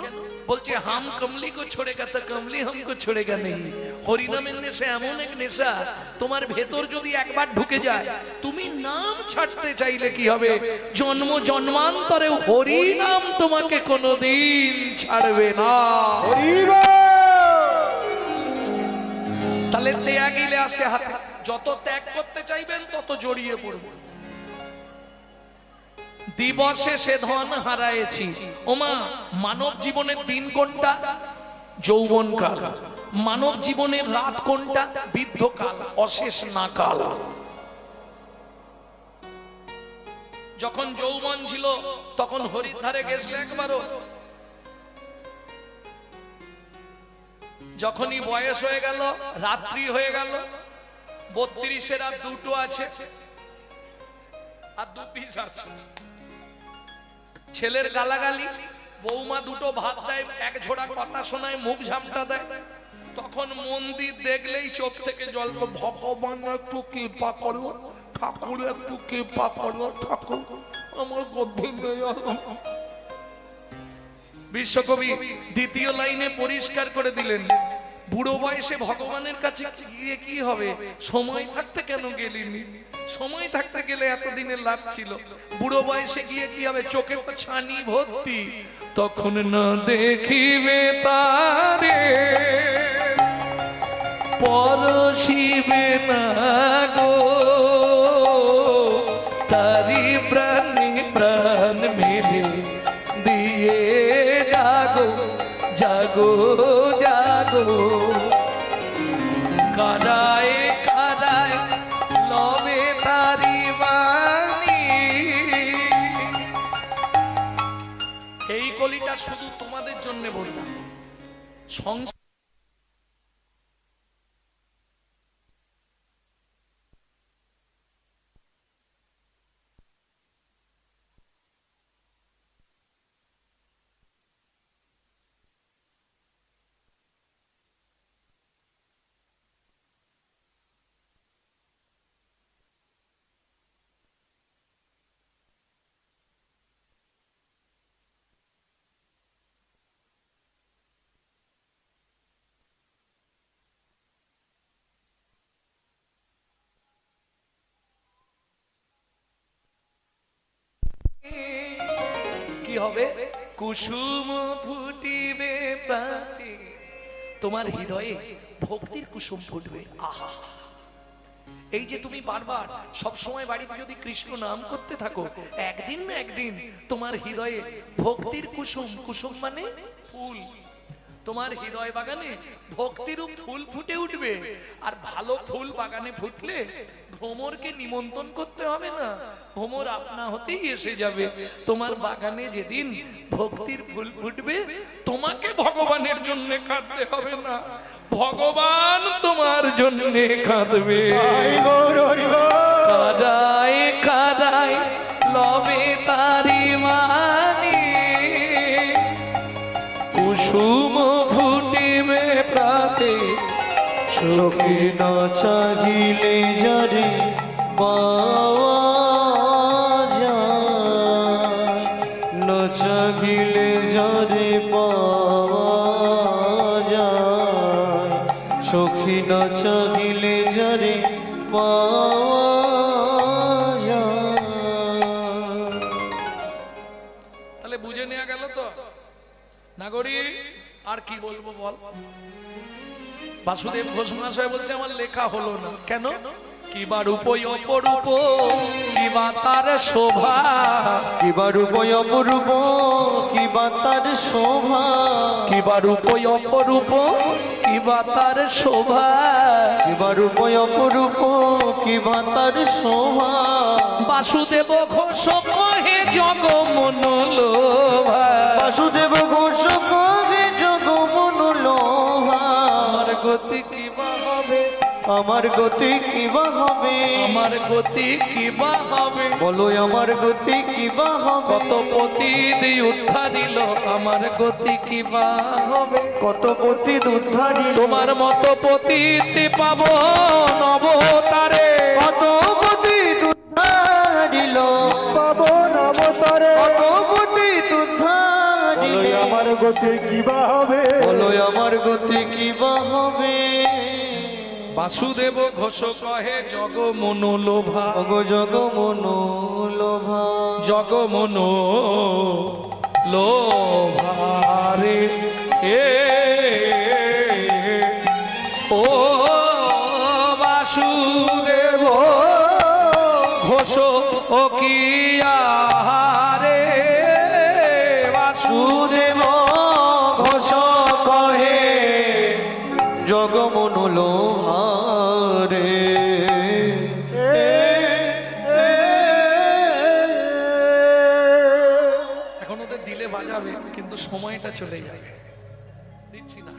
বলছে হাম কমলি কো ছোড়েগা তো কমলি হামকো ছোড়েগা নেই। হরিনামের নেশা এমন এক নেশা, তোমার ভেতর যদি একবার ঢুকে যায়, তুমি নাম ছাড়তে চাইলে কি হবে? জন্ম জন্মান্তরে হরিনাম তোমাকে কোনোদিন ছাড়বে না। তাহলে ত্যাগিলে আসে হাতে। যত ত্যাগ করতে চাইবেন তত জড়িয়ে পড়বে। দিবসে সে ধন হারায়েছি। ওমা, মানব জীবনের দিন কোনটা? যৌবনকাল। মানব জীবনের রাত কোনটা? বৃদ্ধকাল, অশেষ না কাল। যখন যৌবন ছিল তখন হরিদ্বারে গেছিলে একবারও? যখনই বয়স হয়ে গেল, রাত্রি হয়ে গেল, 32-এর আর 2টো আছে, আর 2 পিস আছে, ছেলের গালাগালি, বৌমা 2টো ভাত দেয়, 1 ঝোড়া কথা শোনায়, মুখ ঝাপটা দেয়, তখন মন্দির দেখলেই চোখ থেকে জল। ভগবান একটু কৃপা করো, ঠাকুর একটু কৃপা করো, ঠাকুর আমার গর্ভে নেই। বিশ্বকবি দ্বিতীয় লাইনে পরিষ্কার করে দিলেন, বুড়ো বয়সে ভগবানের কাছে গিয়ে কি হবে? সময় থাকতে কেন গেলিনি? সময় থাকতে গেলে এতদিনের লাভ ছিল। বুড়ো বয়সে গিয়ে কি হবে? চোখে তো ছানি ভর্তি, তখন না দেখিবে তারে পরশিবে না গো, তারি প্রাণে প্রাণ মেলে দিয়ে জাগো জাগো জাগো। কাদায় কাদায় লবে তারি বাণী। এই কলিটা শুধু তোমাদের জন্য বললাম। সংসার কি হবে? কুসুম ফুটিবে প্রাতে, তোমার হৃদয়ে ভক্তির কুসুম ফুটবে। আহা, এই যে তুমি বারবার সব সময় বাড়িতে যদি কৃষ্ণ নাম করতে থাকো, একদিন না একদিন তোমার হৃদয়ে ভক্তির কুসুম, কুসুম মানে ফুল, তোমার হৃদয় বাগানে ভক্তিরূপ ফুল ফুটে উঠবে। আর ভালো ফুল বাগানে ফুটলে ভ্রমরকে নিমন্ত্রণ করতে হবে না, ভ্রমর আপনা হতেই এসে যাবে তোমার বাগানে। যেদিন ভক্তির ফুল ফুটবে, তোমাকে ভগবানের জন্য কাঁদতে হবে না, ভগবান তোমার জন্য কাঁদবে। কাদায় কাদায় লবে তারি মানি, কুসুম ফুটিবে প্রাতে।
চোখে না চাহিলে যারে পাওয়া যায়, না চাহিলে যারে পাওয়া যায়, চোখে না চাহিলে যারে পাওয়া যায়।
তাহলে বুঝে নেওয়া গেল তো নাগরী। আর কি বলবো বল? বাসুদেব ঘোষ মহাশয় বলছে আমার লেখা হলো না। কেন? কিবা রূপ অপরূপ, কিবা তার শোভা,
কিবা রূপ অপরূপ, কিবা তার শোভা,
কিবা রূপ অপরূপ, কিবা তার শোভা,
কিবা রূপ অপরূপ, কিবা তার শোভা।
বাসুদেব ঘোষ কহে জগ মনোলোভা,
বাসুদেব ঘোষ কহে জগ মনোলোভা।
আমার গতি কিবা হবে,
আমার গতি কিবা হবে,
আমার গতি কিবা হবে,
বলো আমার গতি কিবা হবে।
কত পতিত উদ্ধারিল, আমার গতি কিবা হবে।
কত পতি উদ্ধারি,
তোমার মতো পতিত পাবো নবতারে,
কত পতি উদ্ধারিল
পাবন অবতারে।
কত পতি উদ্ধারিল।
আমার গতি কিবা হবে,
বলো আমার গতি কিবা হবে।
বাসুদেব ঘোষ কহে জগ মনোলোভা,
অগ জগ মনোলোভা,
জগ মনো লোভারে। এ ও বাসুদেব ঘোষ ও কি আহারে, বাসুদেব ঘোষ কহে
জগ মনোলোভা রে।
এখন ওদের দিলে বাজাবে, কিন্তু সময়টা চলে যাবে, দিচ্ছি না।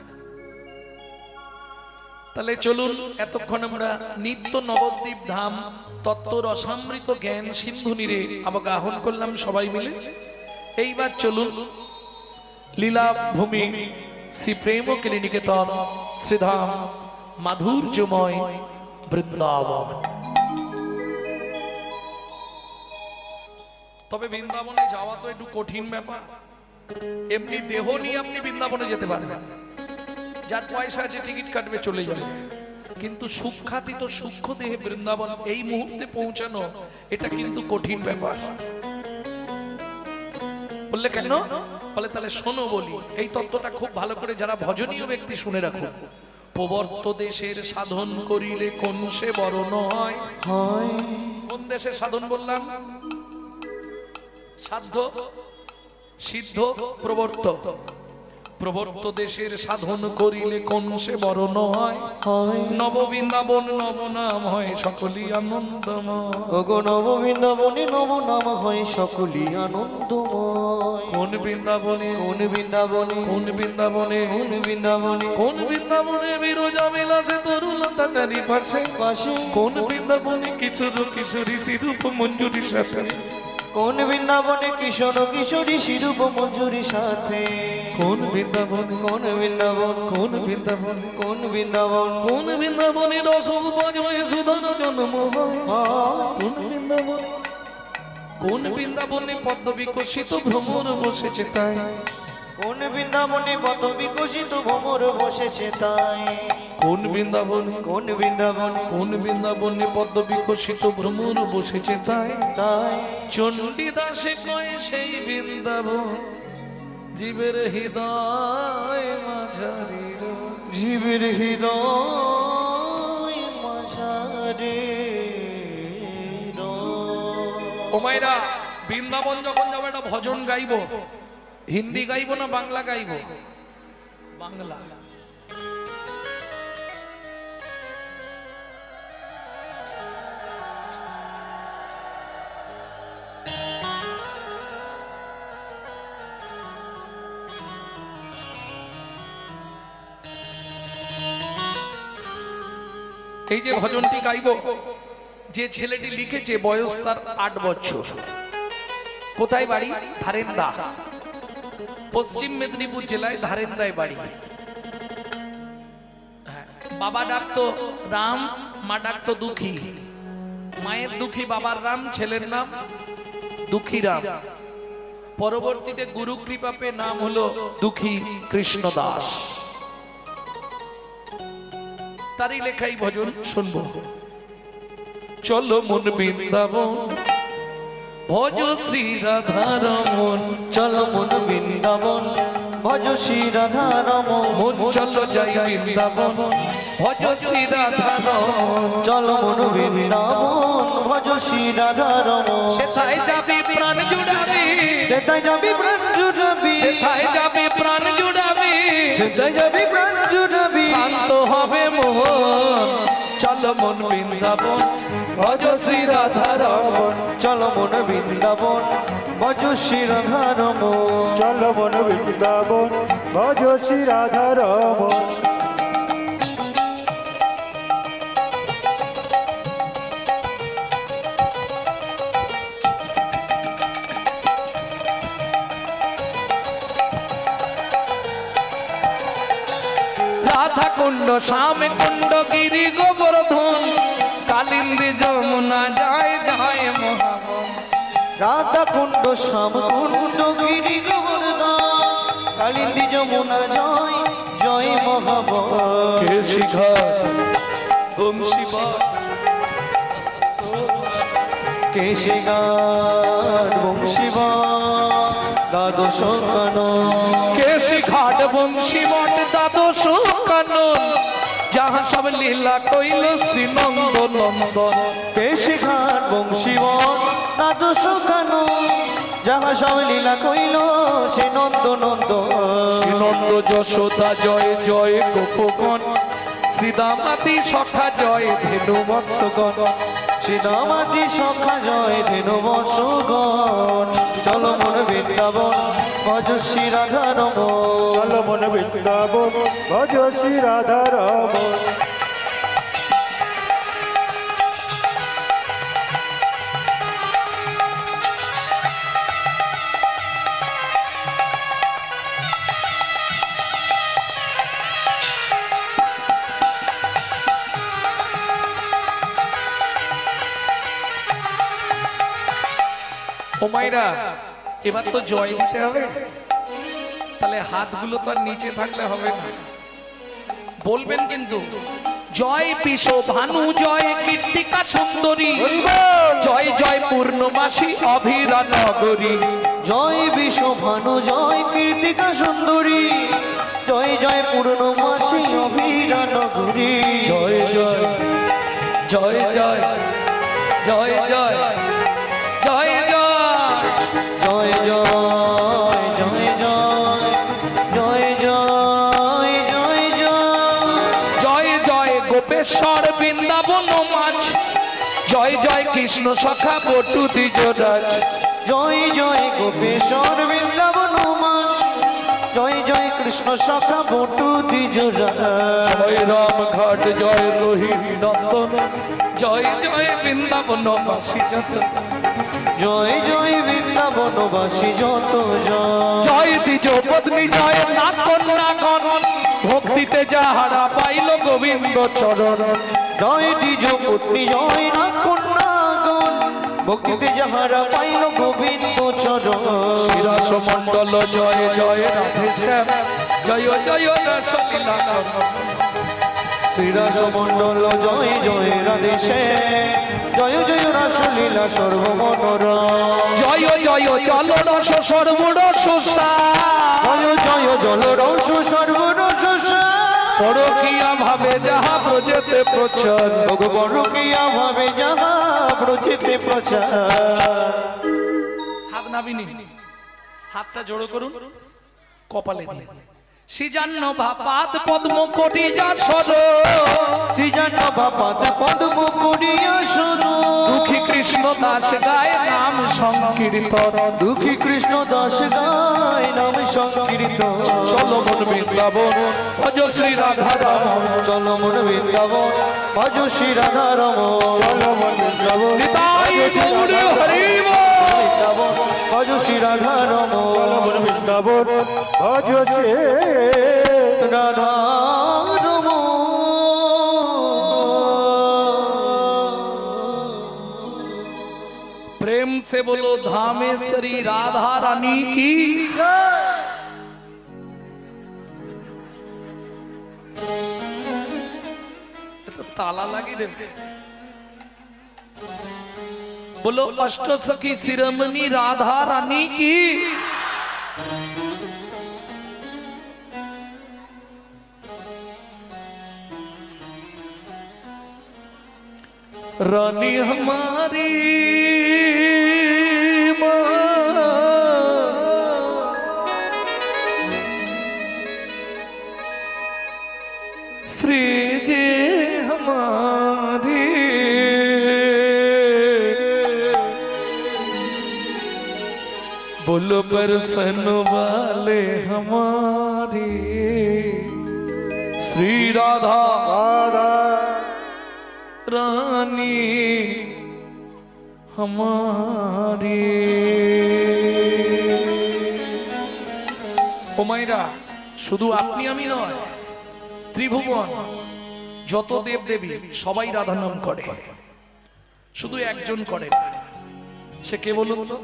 তাহলে চলুন, এতক্ষণ আমরা নিত্য নবদ্বীপ ধাম তত্ত্ব রসামৃত জ্ঞান সিন্ধু নীরে আবগাহন করলাম সবাই মিলে। এইবার চলুন লীলা ভূমি শ্রী প্রেম নিকেতন শ্রীধাম মাধুর্যময় বৃন্দাবন। তবে বৃন্দাবনে যাওয়া তো একটু কঠিন ব্যাপার। এমনি দেহ নিয়ে আপনি বৃন্দাবনে যেতে পারবেন, যার পয়সা আছে টিকিট কাটবে চলে যাবে, কিন্তু সূক্ষ্মাতীত সূক্ষ্ম দেহে বৃন্দাবন এই মুহূর্তে পৌঁছানো, এটা কিন্তু কঠিন ব্যাপার। বললে কেন? বলে তাহলে শোনো বলি, এই তত্ত্বটা খুব ভালো করে যারা ভজনীয় ব্যক্তি শুনে রাখুন। প্রবর্ত দেশের সাধন করিলে কোন সে বরণ হয়?
হয়
কোন দেশের সাধন বললাম? সাধ্য, সিদ্ধ, প্রবর্ত। প্রবর্ত দেশের সাধন করিলে কোন সে বরণ হয়?
হয়
নববৃন্দাবন নবনাম হয় সকলই আনন্দময়।
ওগো নব বৃন্দাবনে নব নাম হয় সকলই আনন্দময়।
কোন বৃন্দাবনে?
কোন বৃন্দাবনে?
কোন বৃন্দাবনে?
কোন বৃন্দাবনে?
কোন বৃন্দাবনে বিরজা মেলাছে তরুলতা চারিপাশে?
পাশে
কোন বৃন্দাবনে কিশোর কিশোরী সিরূপ মঞ্জুরির সাথে?
কোন বৃন্দাবনে কিশোর কিশোরী সিরূপ মঞ্জুরির সাথে?
কোন বৃন্দাবনে?
কোন বৃন্দাবন?
কোন বৃন্দাবনে?
কোন বৃন্দাবন?
কোন বৃন্দাবনে রসদ বাজয়ে সুধার জন্ম হয়?
হয়
কোন বৃন্দাবনে? কোন বৃন্দাবনে পদ্ম বিকশিত ভ্রমর বসেছে তাই?
কোন বৃন্দাবনে পথ বিকশিত ভ্রমর বসেছে তাই?
কোন বৃন্দাবনে?
কোন বৃন্দাবনে?
কোন বৃন্দাবনে পদ্ম বিকশিত ভ্রমর বসেছে তাই?
তাই
চণ্ডীদাসে কয় সেই বৃন্দাবন জীবের হৃদয় মাঝারি রয়।
জীবের হৃদয় মাঝারে
ও মায়েরা, বৃন্দাবন যখন যাবো একটা ভজন গাইবো, হিন্দি গাইবো না বাংলা গাইবো? বাংলা। এই যে ভজনটি গাইবো, যে ছেলেটি লিখেছে বয়স তার 8 বছর। কোথায় বাড়ি? ধারেন্দা, পশ্চিম মেদিনীপুর জেলায় ধারেন্দায় বাড়ি। হ্যাঁ, বাবা ডাকতো রাম, মা ডাকতো দুঃখী। মায়ের দুঃখী, বাবার রাম, ছেলের নাম দুঃখী রাম। পরবর্তীতে গুরু কৃপা পেয়ে নাম হলো দুঃখী কৃষ্ণ দাস। তারই লেখাই ভজন শুনবো। চলো মন বৃন্দাবন ভজ শ্রী রাধা রমন।
চলো মন বৃন্দাবন ভজ শ্রী রাধা রমন।
মন চলো যাই বৃন্দাবন ভজ শ্রী রাধা রমন।
চলো মন বৃন্দাবন ভজ শ্রী রাধা রমন।
সেথায় যাবি প্রাণ জুড়াবি,
সেটাই যাবি প্রাণ জুড়াবি,
সেথায় যাবি প্রাণ জুড়াবি,
সেটাই যাবি প্রাণ জুড়াবি।
শান্ত হবে মোহন। চলো মন বৃন্দাবন ভজ শ্রী রাধা রমন।
চলো মন বৃন্দাবন ভজ শ্রী রাধা রমন।
চলো মন বৃন্দাবন ভজ শ্রী রাধা রমন।
রাধা কুণ্ড শ্যাম কুণ্ড গিরি গোবর্ধন, কালিন্দী যমুনা যায় যায় মহাবন।
রাধা কুণ্ড শ্যাম কুণ্ড গিরি গোবর্ধন, কালিন্দী যমুনা জয় জয় মহাবন।
কেশি ঘাট বংশীবট
কেশে গান বংশীবান দ্বাদশ কানন।
কেশি ঘাট বংশীবট দ্বাদশ কানন, যাহা সব লীলা কইল শ্রী নন্দ নন্দন।
কেশে গান বংশীবান দ্বাদশ কানন, যাহা সব লীলা কইল সে নন্দ নন্দন।
শ্রী নন্দ যশোদা জয় জয় গোপগণ, শ্রীদামাতি সখা জয় ধেনু বৎসগণ।
শ্রীদামাতি সখা জয় ধেনু বৎসগণ। চলো মন বৃন্দাবন ভজ শ্রী রাধা রমন।
চলো মন বৃন্দাবন ভজ শ্রী রাধা রমন।
ও মায়েরা, এবার তো জয় দিতে হবে, তাহলে হাতগুলো তো আর নিচে থাকলে হবে না। বলবেন কিন্তু জয় পিস ভানু জয় কীর্তিকা সুন্দরী, জয় জয় পূর্ণমাসী অভিরা নগরী।
জয় বিশ্বভানু জয় কীর্তিকা সুন্দরী, জয় জয় পূর্ণমাসী অভিরা নগরী। হরি
জয় জয় জয় জয় জয় জয় জয় জয়
জয় জয় জয় জয় জয় জয় জয় জয়
জয় জয় গোপেশ্বর বৃন্দাবন মাছ জয় জয় কৃষ্ণ সখা বটু দ্বিজরাজ
জয় জয় গোপেশ্বর বৃন্দাবন মান জয় জয় কৃষ্ণ সখা বটু দ্বিজরাজ
জয় রাম ঘাট জয় রোহিণী নন্দন জয় জয় বৃন্দাবন বাসী যত
জয় জয় বৃন্দাবনবাসী যত জয়
জয় দ্বিজ পত্নী জয় নাথ কন্যাগণ ভক্তিতে যাহারা পাইল গোবিন্দ চরণ
জয় দ্বিজ পত্নী জয় না কন্যাগণ ভক্তিতে যাহারা পাইল গোবিন্দ চরণ
শিরাস মণ্ডল জয় জয় রাধে শ্যাম জয় জয় রসলীলা
শ্রীরাস মণ্ডল জয় জয় রাধে জয় জয় রাসলীলা সর্বমনোরম
জয় জয় জল রস সর্বরস
জয় জয় জল রস সর্বরস
পরকিয়া ভাবে যাহা প্রজেতে প্রচার
পরকিয়া ভাবে যাহা প্রচিতে প্রচার
হাত নাবিনি হাতটা জোড়ো করুন কপালে দিন সিজান্ন ভাপাত পদ্ম কোটি যা সর
সৃজন বাপাত পদ্ম করিয়া শুনো
দুঃখী কৃষ্ণ দাস গায় নাম সংকীর্তন
দুঃখী কৃষ্ণ দাস গায় নাম সংকীর্তন
চলো মন বৃন্দাবন ভজ শ্রী রাধা রাম
চলো মন বৃন্দাবন ভজ শ্রী রাধা রম চলো মন বৃন্দাবন
নিতাই গৌর হরি বল।
বৃন্দাবন ভজ শ্রী রাধা রম
বৃন্দাবন ভজ সে
রাধা রম
प्रेम से बोलो धामेश्वरी राधा रानी की तो ताला लगी दे बोलो अष्ट सखी शिरोमणि राधा रानी की रानी हमारी श्री जी हमारी बोलो बरसन वाले हमारी श्री राधा रानी हमारी ও মাইরা শুধু আপনি আমি নয় ত্রিভুবন যত দেব দেবী সবাই রাধা নাম করে শুধু একজন করে না সে কে বলুন তো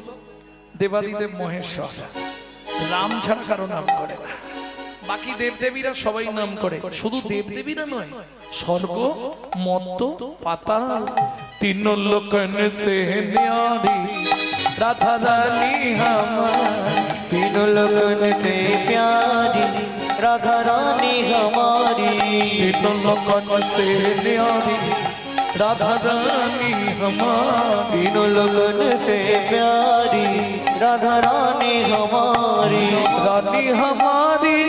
দেবাদিদেব মহেশ্বর রাম ছাড়া কারো নাম করে না বাকি দেবদেবীরা সবাই নাম করে শুধু দেবদেবীরা নয় স্বর্গ মত্ত পাতাল তিন লোকন সে ন্যারি রাধা রানী हमारी
तीन लगन से प्यारी राधा रानी हमारी
तीन लोकन से न्यारी राधा रानी हमारी
तीन लगन से प्यारी राधा रानी हमारी
रानी हमारी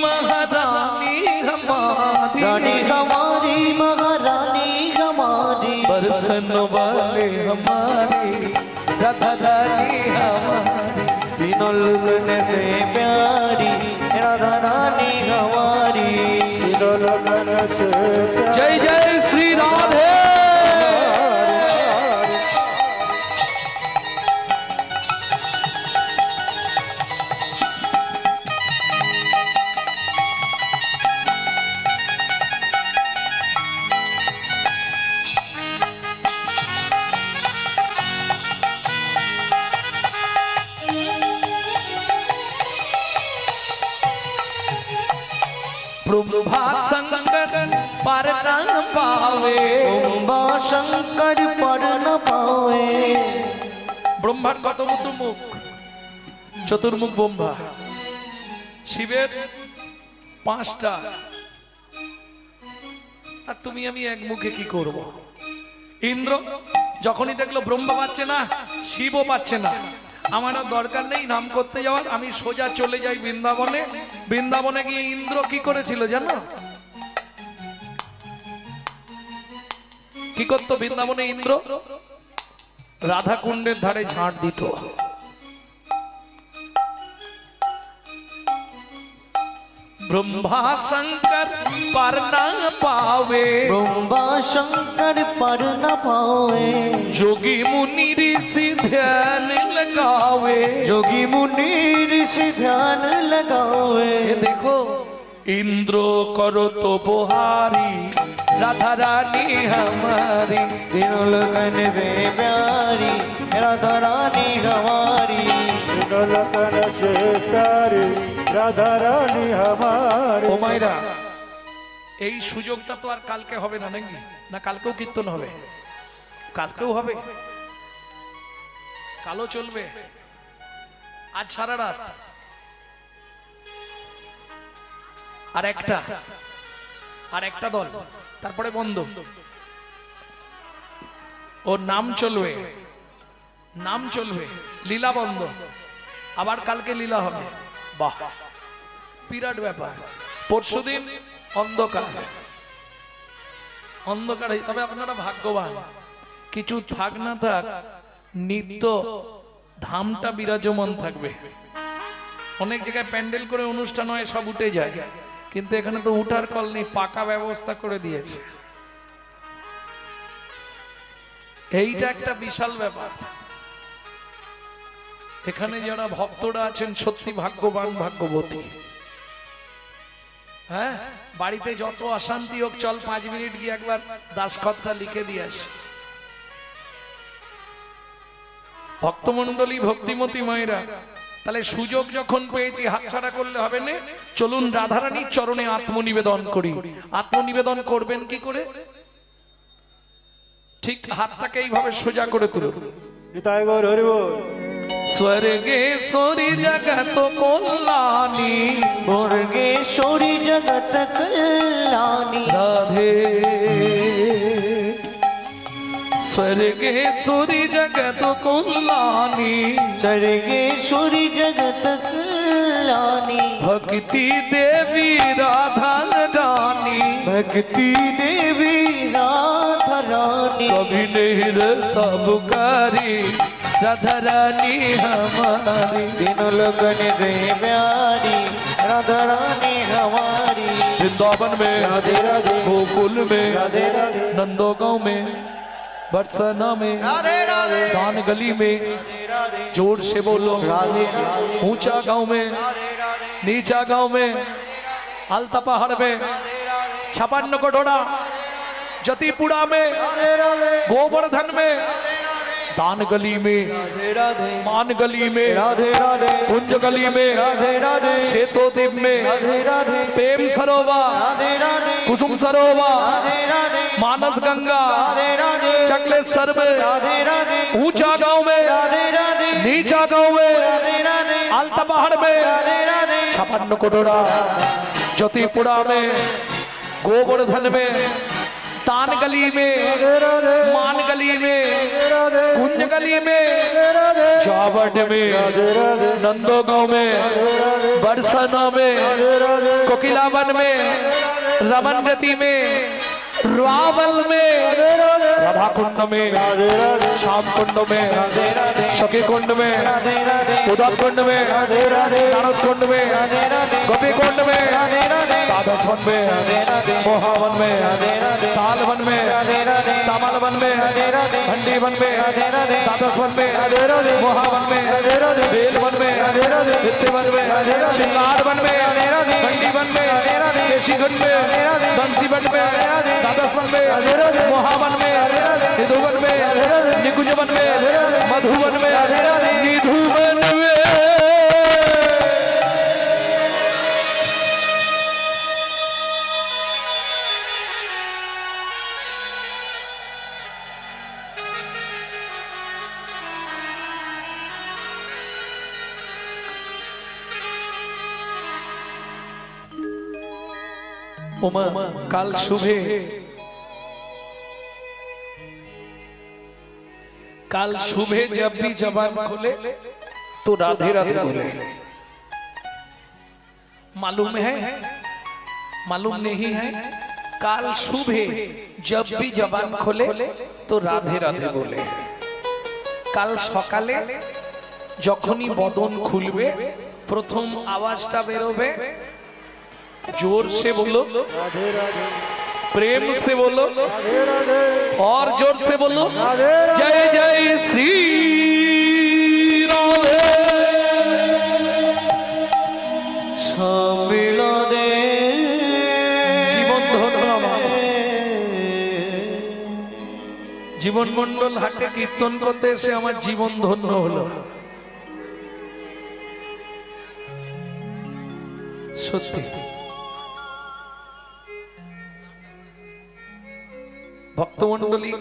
महारानी हमारी
रानी हमारी महारानी हमारी
बरसन वाले हमारी राधा रानी हमारी
तीनों लगन से प्यारी राधा रानी हमारी
तीनों लगन से
जय जय श्री राधे ब्रह्मा शंकर पर न पावे
ब्रह्मा शंकर पर न पावे
ব্রহ্মার কত মতো মুখ চতুর্মুখ ব্রহ্মা শিবের 5টা আর তুমি আমি এক মুখে কি করব। ইন্দ্র যখনই দেখলো ব্রহ্মা পাচ্ছে না, শিবও পাচ্ছে না, আমার আর দরকার নেই নাম করতে যাওয়ার, আমি সোজা চলে যাই বৃন্দাবনে। বৃন্দাবনে গিয়ে ইন্দ্র কি করেছিল জানো? কি করতো বৃন্দাবনে ইন্দ্র? রাধা কুণ্ডের ধারে ঝাড় দিত। ब्रह्मा शंकर पर न पावे,
ब्रह्मा शंकर पर न पावे,
जोगी मुनि ऋषि ध्यान लगावे,
जोगी मुनि ऋषि ध्यान लगावे।
ये देखो इंद्र करो तो बुहारी, राधा रानी हमारी,
तीनों लगन वे प्यारी, राधा रानी हमारी,
लखन से प्यारी राधा रानी हमारी।
ও মাইরা, এই সুযোগটা তো আর কালকে হবে না নাকি? না কালকেও কীর্তন হবে? কালকেও হবে, কালো চলবে, আজ সারা রাত। আর একটা দল, তারপরে বন্ধ। ওর নাম চলবে, নাম চলবে, লীলা বন্ধ, আবার কালকে লীলা হবে। বাহ, বিরাট ব্যাপার। পরশুদিন অন্ধকার, অন্ধকার। তবে আপনারা ভাগ্যবান, কিছু থাক না থাক নিত্য ধামটা বিরাজমান থাকবে। অনেক জায়গায় প্যান্ডেল করে অনুষ্ঠান হয়, সব উঠে যায়, কিন্তু এখানে তো উঠার কল নেই, পাকা ব্যবস্থা করে দিয়েছে। এইটা একটা বিশাল ব্যাপার। এখানে যারা ভক্তরা আছেন সত্যি ভাগ্যবান, ভাগ্যবতী। হ্যাঁ, বাড়িতে যত অশান্তি হোক, চল 5 মিনিট গিয়ে একবার দাসখতটা লিখে দিয়ে আসি। ভক্তমন্ডলী, ভক্তিমতী মায়েরা, তাহলে সুযোগ যখন পেয়েছি হাতছাড়া করলে হবে না। চলুন রাধারানীর চরণে আত্মনিবেদন করি। আত্মনিবেদন করবেন কি করে? ঠিক হাতটাকে এইভাবে সোজা করে তুলুন।
নিতাই গৌর হরি বল।
स्वर्गेश्वरी जगत कल्याणी,
मुर्गेश्वरी जगत कल्याणी,
राधे स्वर्गेश्वरी जगत कल्याणी,
स्वर्गेश्वरी जगत कल्याणी,
भक्ति देवी राधा रानी,
भक्ति देवी राधा रानी,
कभी नहीं रहता बुकारी राधा रानी हमारी,
तीनों लगन वे प्यारी, राधा रानी हमारी।
वृंदावन में,
राधे राधे,
गोकुल में,
राधे राधे,
नंदो गांव में, बरसाना में,
राधे राधे,
दान गली में,
राधे
जोर से बोलो,
राधे,
ऊंचा गांव में, नीचा गांव में, अलता पहाड़ में, 56 कटोरा, जतीपुरा में, गोवर्धन में, दान गली में, मान गली में,
राधे राधे,
कुंज गली में,
राधे राधे,
शेतोदीप में,
राधे राधे,
प्रेम सरोवर,
राधे राधे,
कुसुम सरोवर,
राधे राधे,
मानस गंगा,
राधे राधे,
चकलेश्वर में,
राधे राधे,
ऊंचा गांव में,
राधे राधे,
नीचा गांव में,
राधे राधे,
अलता पहाड़ में,
राधे राधे,
56 कटोरा, ज्योतिपुरा में, गोवर्धन में, तान गली में, मान गली में, कुंज गली में, चावट में, नंदो गांव में, बरसाना में, कोकिलावन में, रमनगति में, रावल में, राधा कुंड में, श्याम कुंड में, सखी कुंड में, उदक कुंड में, नारद कुंड में, गोपी कुंड में, राधा कुंड में, मोहावन में, तालवन में, तामलवन में, भंडी वन में, दादसवन में, मोहावन में, बेलवन में, वित्तवन में, श्रृंगार वन में, भंडी वन में, केशीगुन में, बंसी वन में, दादसवन में, मोहावन में, निधुवन में, निकुंजवन में, मधुवन में, निधुवन में। ওমা কাল শুভে काल सुबह जब भी जबान खोले तो राधे राधे बोले। मालूम है, मालूम नहीं है? काल सुबह जब भी जबान खोले तो राधे राधे बोले। काल सकाले যখনই বদন খুলবে প্রথম আওয়াজটা বেরোবে, जोर से बोलो,
राधे राधे
प्रेम से बोलो,
राधे राधे
और जोर से बोलो,
राधे राधे।
जय जय श्री राधे।
সম্মিলনে
জীবন ধন্য আমার। জীবন মন্ডল হাটে কীর্তন করতে এসে আমার জীবন ধন্য হলো। সত্যি ভক্তমন্ডলী,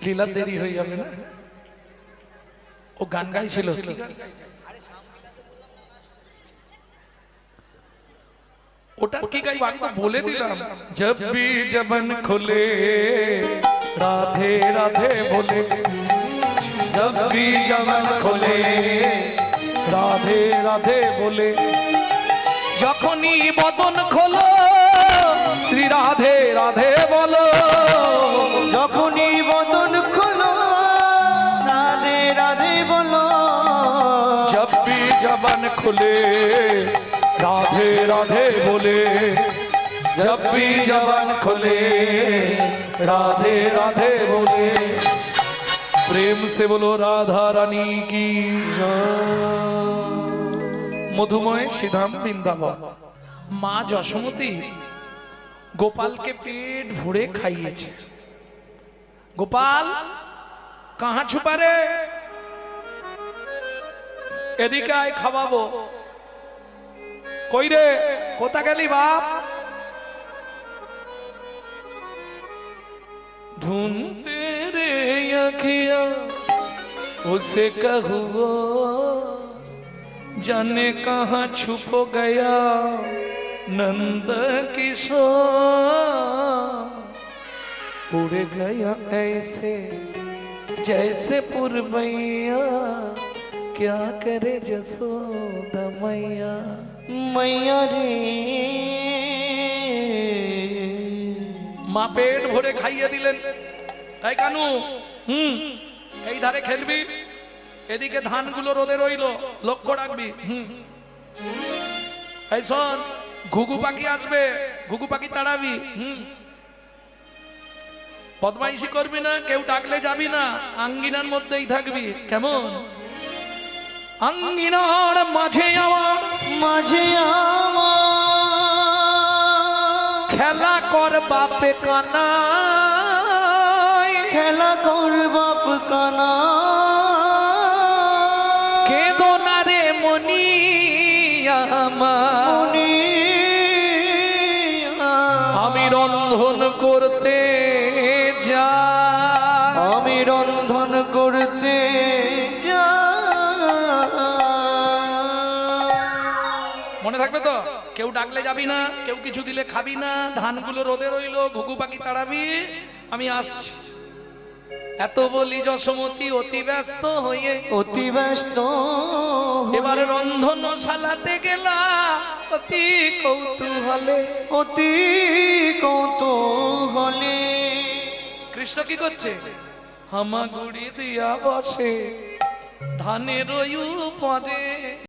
লীলা দেরি হয়ে যাবে না? ও গান গাইছিল কি? ওটা কি গাইব আমি তো বলে দিলাম। जब भी जबन खुले राधे राधे बोले, जब भी जबन खुले राधे राधे बोले, যখনই বদন খোলো শ্রী রাধে রাধে বলো।
যখনই বদন খোলো রাধে রাধে বলো।
जब भी जबन खुले राधे राधे बोले, जब भी जबन खुले राधे राधे बोले। प्रेम से बोलो राधा रानी की मधुमय श्रीधाम वृंदावन। মা যশোমতী গোপালকে পেট ভরে খাইয়েছে। গোপাল কাহা ছুপা রে, এদিকে আয় খাওয়াবো। কই রে, কোথা গেলি বাপ? ढूंढते रे अखियां उसे कहूँ जाने कहाँ छुप गया नंद किशोर। उड़ गया ऐसे जैसे पुरवैया, क्या करे जसोदा मैया।
मैया रे
মা পেট ভরে খাইয়ে দিলেন। এই কানু, এই ধারে খেলবি, এদিকে ধানগুলো রোদে রইলো, লক্ষ্য রাখবি। এই শোন, ঘুঘু পাখি আসবে, ঘুঘু পাখি তাড়াবি। বদমাইশি করবি না, কেউ ডাকলে যাবি না, আঙ্গিনার মধ্যেই থাকবি। কেমন? আঙ্গিনার মাঝে আমার
মাঝে আমার
খেলা কর বাপে কানাই,
খেলা কর বাপ কানা।
কেঁদো না রে মনি আমার,
মনি
আমি রন্ধন করতে যাই,
আমি রন্ধন করতে
মনে থাকবে তো? কেউ ডাকলে যাবি না, কেউ কিছু দিলে খাবি না, ধানগুলো রোদে রইলো, ঘুঘু পাখি তাড়াবি। আমি আসছি। এত বলি যশোমতী অতি ব্যস্ত হয়ে
অতি ব্যস্ত
এবার রন্ধনশালাতে গেলা অতি কৌতূহলে।
অতি কৌতূহলে
কৃষ্ণ কি করছে? হামাগুড়ি দিয়া বসে ধানের পরে।